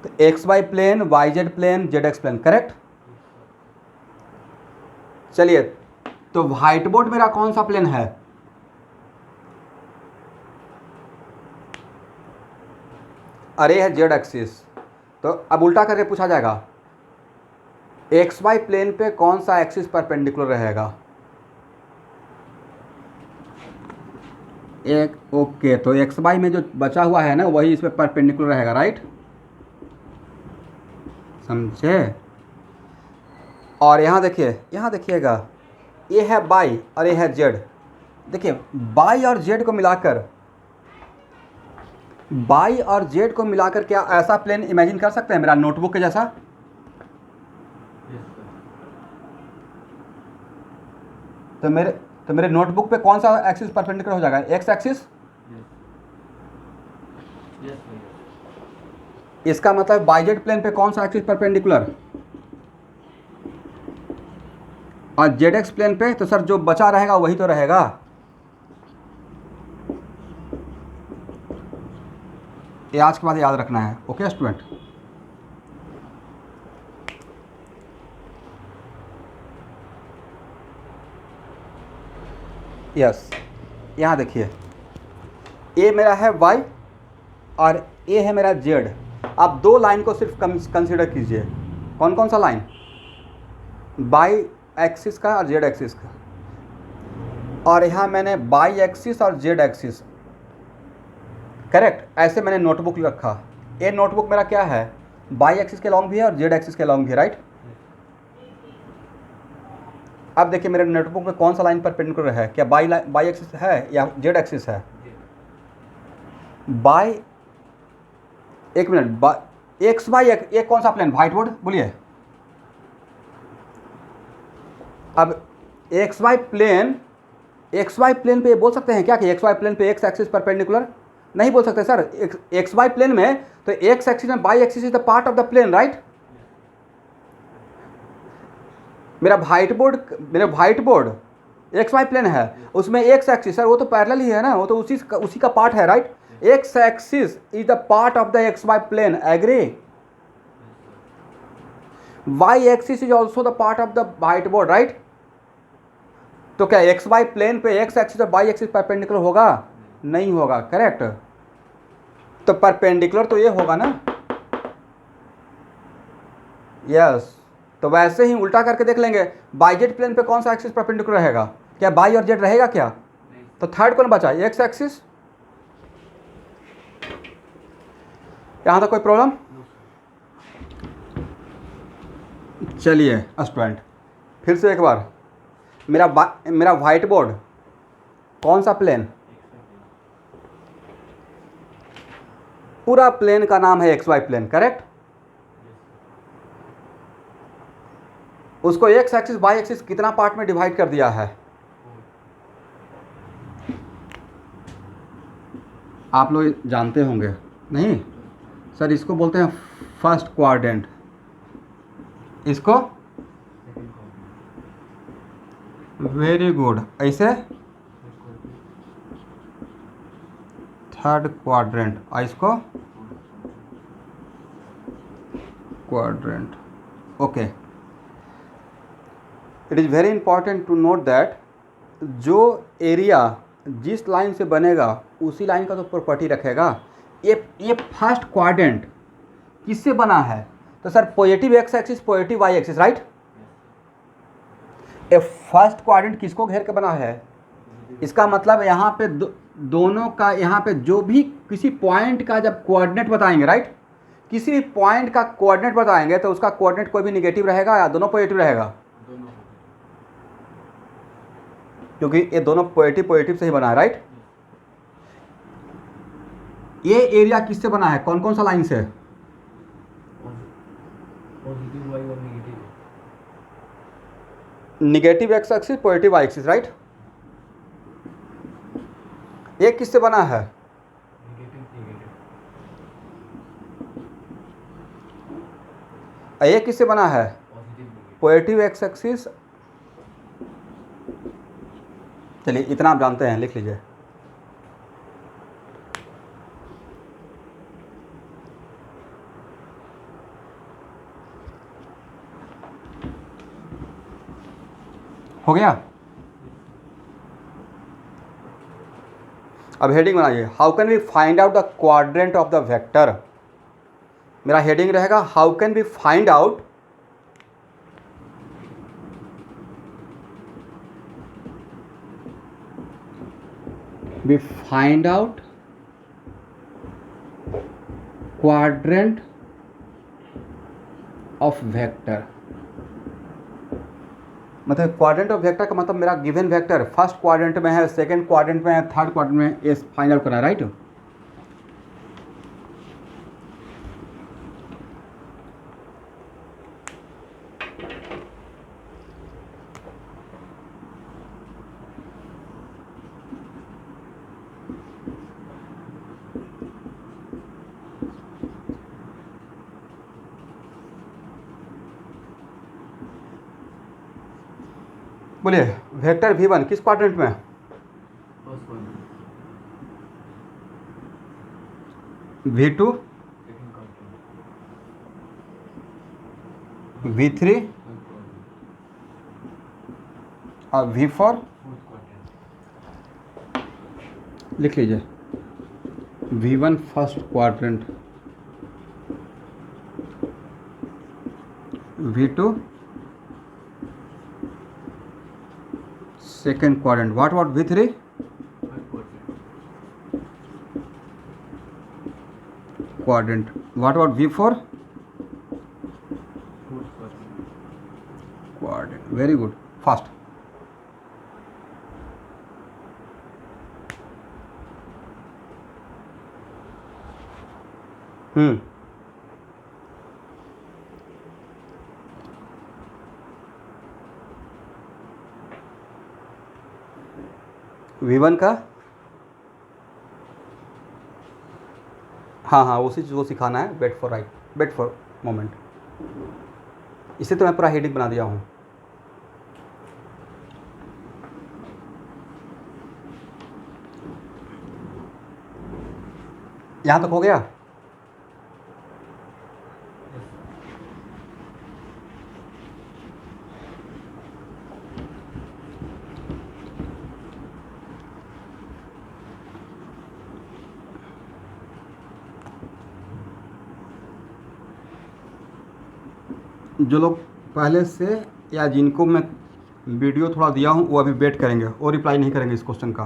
तो X Y plane, Y Z plane, Z X plane, correct. चलिए, तो व्हाइट बोर्ड मेरा कौन सा प्लेन है? अरे है जेड एक्सिस। तो अब उल्टा करके पूछा जाएगा एक्स वाई प्लेन पे कौन सा एक्सिस परपेंडिकुलर रहेगा? एक ओके, तो एक्स वाई में जो बचा हुआ है ना वही इस पे परपेंडिकुलर रहेगा, राइट, समझे। और यहाँ देखिए, यहाँ देखिएगा, ये है बाई और ये है जेड। देखिए बाई और जेड को मिलाकर, बाई और जेड को मिलाकर क्या ऐसा प्लेन इमेजिन कर सकते हैं मेरा नोटबुक के जैसा? तो मेरे नोटबुक पे कौन सा एक्सिस परपेंडिकुलर हो जाएगा? X axis. इसका मतलब बाई जेड प्लेन पे कौन सा एक्सिस परपेंडिकुलर? और जेड एक्स प्लेन पे तो सर जो बचा रहेगा वही तो रहेगा। ये आज के बाद याद रखना है, ओके स्टूडेंट। यस, यहाँ देखिए, ये मेरा है वाई और ये है मेरा जेड। आप 2 लाइन को सिर्फ कंसीडर कीजिए। कौन कौन सा लाइन? बाई एक्सिस का और जेड एक्सिस का। और यहाँ मैंने बाई एक्सिस और जेड एक्सिस, करेक्ट, ऐसे मैंने नोटबुक रखा। ये नोटबुक मेरा क्या है? बाई एक्सिस के लॉन्ग भी है और जेड एक्सिस के लॉन्ग भी है, राइट। अब देखिए मेरे नोटबुक में कौन सा लाइन परपेंडिकुलर है? क्या बाई एक्सिस है या जेड एक्सिस है? बाई, एक मिनट, एक्स वाई एक कौन सा प्लेन? व्हाइट बोर्ड बोलिए। अब एक्स वाई प्लेन पे बोल सकते हैं क्या कि एक्स वाई प्लेन पे एक्स एक्सिस परपेंडिकुलर? नहीं बोल सकते सर। एक्स वाई प्लेन में तो एक्स एक्सिस में Y axis is the part of the plane, right. मेरा white board X Y plane है, उसमें एक्स एक्सिस, सर वो तो पैरेलल ही है ना, वो तो उसी का पार्ट है, right. X axis is the part of the X Y plane, agree. Y axis is also the part of the white board, right. तो क्या एक्स वाई प्लेन पे एक्स एक्सिस और वाई एक्सिस परपेंडिकुलर होगा? नहीं होगा, करेक्ट। तो परपेंडिकुलर तो ये होगा ना, यस। तो वैसे ही उल्टा करके देख लेंगे, बाई जेड प्लेन पे कौन सा एक्सिस परपेंडिकुलर रहेगा? क्या बाई और जेड रहेगा क्या? तो थर्ड कौन बचा? X axis. यहाँ तक कोई प्रॉब्लम? चलिए स्टूडेंट, फिर से एक बार, मेरा व्हाइट बोर्ड कौन सा प्लेन? पूरा प्लेन का नाम है एक्स वाई प्लेन, करेक्ट। उसको एक्स एक्सिस वाई एक्सिस कितना पार्ट में डिवाइड कर दिया है? आप लोग जानते होंगे, नहीं सर, इसको बोलते हैं फर्स्ट क्वाड्रेंट। इसको वेरी गुड, ऐसे थर्ड क्वाड्रेंट, और इसको quadrant, okay. It is very important to note that जो एरिया जिस लाइन से बनेगा उसी लाइन का तो प्रॉपर्टी रखेगा। ये फर्स्ट क्वाड्रेंट किससे बना है? तो sir positive X axis, positive Y axis, right. A first quadrant किसको घेर के बना है? इसका मतलब यहाँ पे दोनों का, यहाँ पे जो भी किसी पॉइंट का जब कोऑर्डिनेट बताएंगे, राइट, किसी भी पॉइंट का कोऑर्डिनेट बताएंगे तो उसका कोऑर्डिनेट कोई भी निगेटिव रहेगा या दोनों पॉजिटिव रहेगा? दोनों। क्योंकि ये दोनों पॉजिटिव पॉजिटिव से ही बना है, राइट। ये एरिया किससे बना है, कौन कौन सा लाइन से? पॉजिटिव वाई और negative. Negative X axis, positive Y axis, right. ये किससे बना है? Negative negative. ये किससे बना है? Positive negative. Positive X axis. चलिए इतना आप जानते हैं, लिख लीजिए। हो गया। अब हेडिंग बनाइए, how can we find out the quadrant of the vector. मेरा हेडिंग रहेगा how can we find out quadrant of vector. मतलब क्वाड्रेंट ऑफ वेक्टर का मतलब मेरा गिवन वेक्टर फर्स्ट क्वाड्रेंट में है, सेकंड क्वाड्रेंट में है, थर्ड क्वाड्रेंट में, ये फाइंड आउट करना है, राइट। बोलिए, वेक्टर v1 किस क्वाड्रेंट में है? First one. v2, second quadrant. v3 third quadrant. और v4 फोर्थ क्वाड्रेंट। लिख लीजिए। v1 first quadrant, v2 second quadrant. What about V3? Third quadrant. Quadrant. What about V4? Fourth quadrant. Quadrant. Very good. Fast. V1 का, हाँ हाँ उसी चीज़ को सिखाना है। Wait for moment. इसे तो मैं पूरा हेडिंग बना दिया हूँ। यहाँ तक हो गया। जो लोग पहले से या जिनको मैं वीडियो थोड़ा दिया हूँ वो अभी वेट करेंगे और रिप्लाई नहीं करेंगे इस क्वेश्चन का।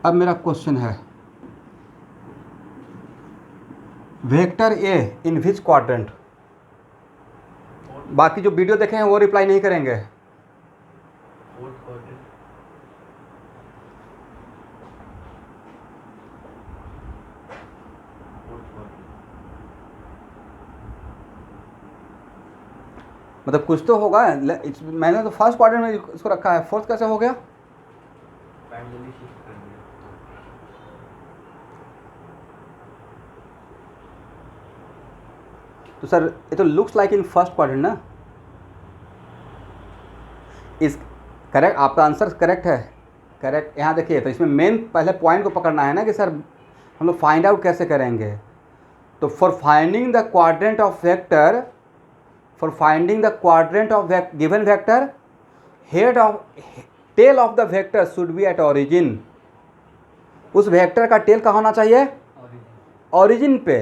अब मेरा क्वेश्चन है, vector A in which quadrant. बाकी जो वीडियो देखे हैं वो रिप्लाई नहीं करेंगे। Fourth quadrant. मतलब कुछ तो होगा। मैंने तो फर्स्ट क्वाड्रेंट में इसको रखा है, फोर्थ कैसे हो गया? पैरेलली शिफ्ट कर दिया। तो सर ये तो looks like in first quadrant ना। इस करेक्ट, आपका आंसर करेक्ट है। करेक्ट। यहाँ देखिए, तो इसमें मेन पहले पॉइंट को पकड़ना है ना कि सर हम लोग फाइंड आउट कैसे करेंगे। तो for finding the quadrant of vector, given vector, tail of the vector should be at origin. उस वेक्टर का टेल कहाँ होना चाहिए? ओरिजिन। ऑरिजिन पे।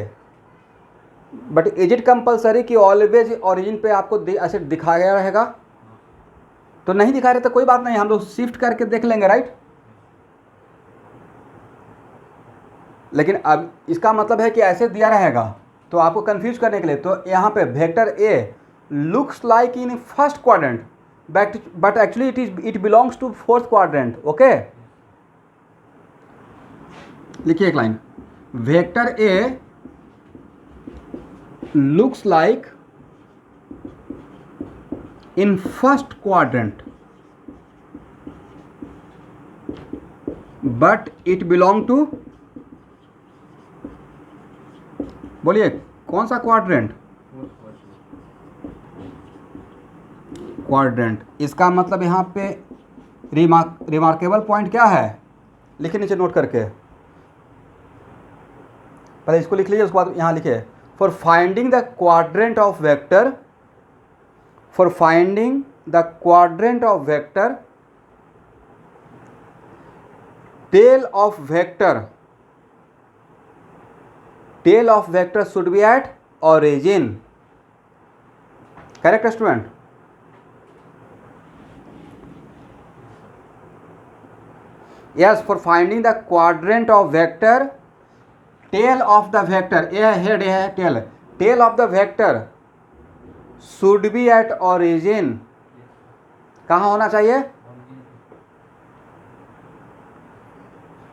बट इज इट कंपलसरी कि ऑलवेज ओरिजिन पे आपको ऐसे दिखाया रहेगा? तो नहीं दिखा रहे तो कोई बात नहीं, हम लोग शिफ्ट करके देख लेंगे, राइट। लेकिन अब इसका मतलब है कि ऐसे दिया रहेगा तो आपको कंफ्यूज करने के लिए, तो यहाँ पे vector A looks like in first quadrant but actually it belongs to fourth quadrant. Okay, लिखिए एक line, vector A looks like in first quadrant but it belong to, बोलिए कौन सा क्वाड्रेंट? क्वाड्रेंट। इसका मतलब यहाँ पे रिमार्केबल पॉइंट क्या है, लिखिए नीचे नोट करके, पहले इसको लिख लीजिए, उसके बाद यहाँ लिखिए, for finding the quadrant of vector, for finding the quadrant of vector, tail of vector should be at origin. Correct student? Yes, for finding the quadrant of vector, tail of the vector, ये हेड है tail, tail of the vector should be at origin. कहाँ होना चाहिए?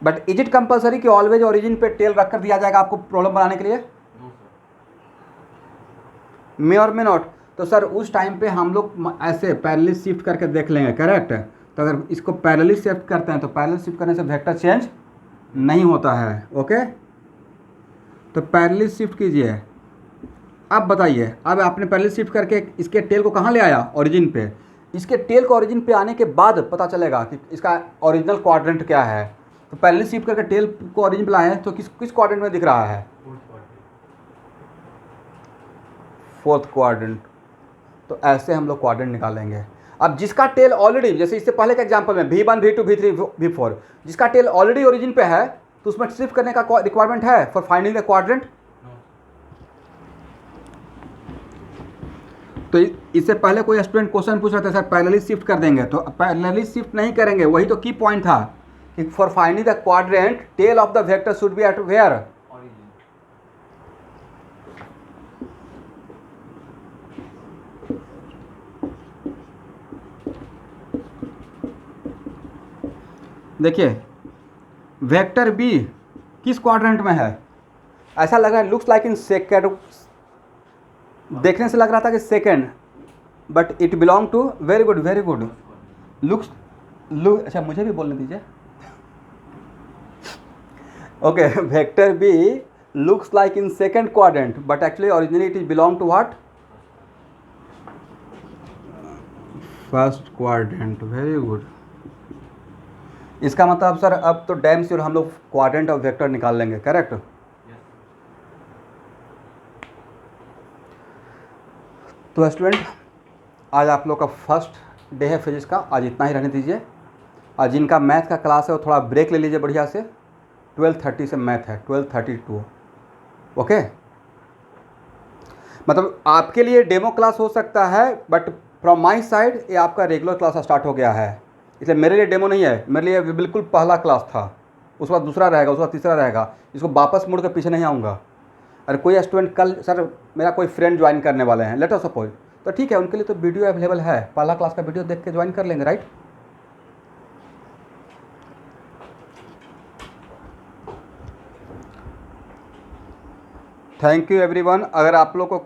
बट इज इट कंपलसरी कि ऑलवेज ओरिजिन पे टेल रख कर दिया जाएगा आपको प्रॉब्लम बनाने के लिए? मे और मे नॉट। तो सर उस टाइम पे हम लोग ऐसे पैरेलली शिफ्ट करके देख लेंगे, करेक्ट। तो अगर इसको पैरेलली शिफ्ट करते हैं तो पैरेलली शिफ्ट करने से वेक्टर चेंज नहीं होता है। ओके, तो पैरेलली शिफ्ट कीजिए। अब बताइए, अब आपने पैरेलली शिफ्ट करके इसके टेल को कहाँ ले आया? ओरिजिन पे। इसके टेल को ओरिजिन पे आने के बाद पता चलेगा कि इसका ओरिजिनल क्वाड्रेंट क्या है। तो पैरेलली शिफ्ट करके टेल को ओरिजिन पे लाए तो किस क्वाड्रेंट में दिख रहा है? Fourth quadrant. तो ऐसे हम लोग क्वाड्रेंट निकालेंगे। अब जिसका टेल ऑलरेडी, जैसे इससे पहले के एग्जाम्पल में V1 V2 V3 V4, जिसका टेल ऑलरेडी ओरिजिन पे है तो उसमें शिफ्ट करने का रिक्वायरमेंट है फॉर फाइंडिंग द क्वाड्रेंट। तो इससे पहले कोई स्टूडेंट क्वेश्चन पूछ रहा था, सर पैरेलली शिफ्ट कर देंगे, तो पैरेलली शिफ्ट नहीं करेंगे, वही तो की पॉइंट था कि for finding the quadrant tail of the vector should be at where? देखिए वेक्टर बी किस क्वाड्रेंट में है? ऐसा लग रहा है, लुक्स लाइक इन सेकेंड, देखने से लग रहा था कि second, but it belong to, very good very good, अच्छा मुझे भी बोलने दीजिए। Okay, vector B looks like in second quadrant but actually originally it is belong to what? First quadrant. Very good. इसका मतलब सर अब तो डैम श्योर हम लोग क्वाड्रेंट ऑफ वेक्टर निकाल लेंगे, करेक्ट? तो स्टूडेंट आज आप लोग का फर्स्ट डे है फिजिक्स का, आज इतना ही रहने दीजिए। आज जिनका मैथ का क्लास है वो थोड़ा ब्रेक ले लीजिए बढ़िया से, 12:30 से मैथ है, 12:32। ओके, मतलब आपके लिए डेमो क्लास हो सकता है बट फ्रॉम माई साइड ये आपका रेगुलर क्लास स्टार्ट हो गया है, इसलिए मेरे लिए डेमो नहीं है, मेरे लिए बिल्कुल पहला क्लास था, उसके बाद दूसरा रहेगा, उसके बाद तीसरा रहेगा, इसको वापस मुड़ कर पीछे नहीं आऊँगा। अरे कोई स्टूडेंट कल सर मेरा कोई फ्रेंड ज्वाइन करने वाले हैं, लेट अस सपोज, तो ठीक है उनके लिए तो वीडियो अवेलेबल है, पहला क्लास का वीडियो देख के ज्वाइन कर लेंगे, राइट? Thank you everyone. अगर आप लोग को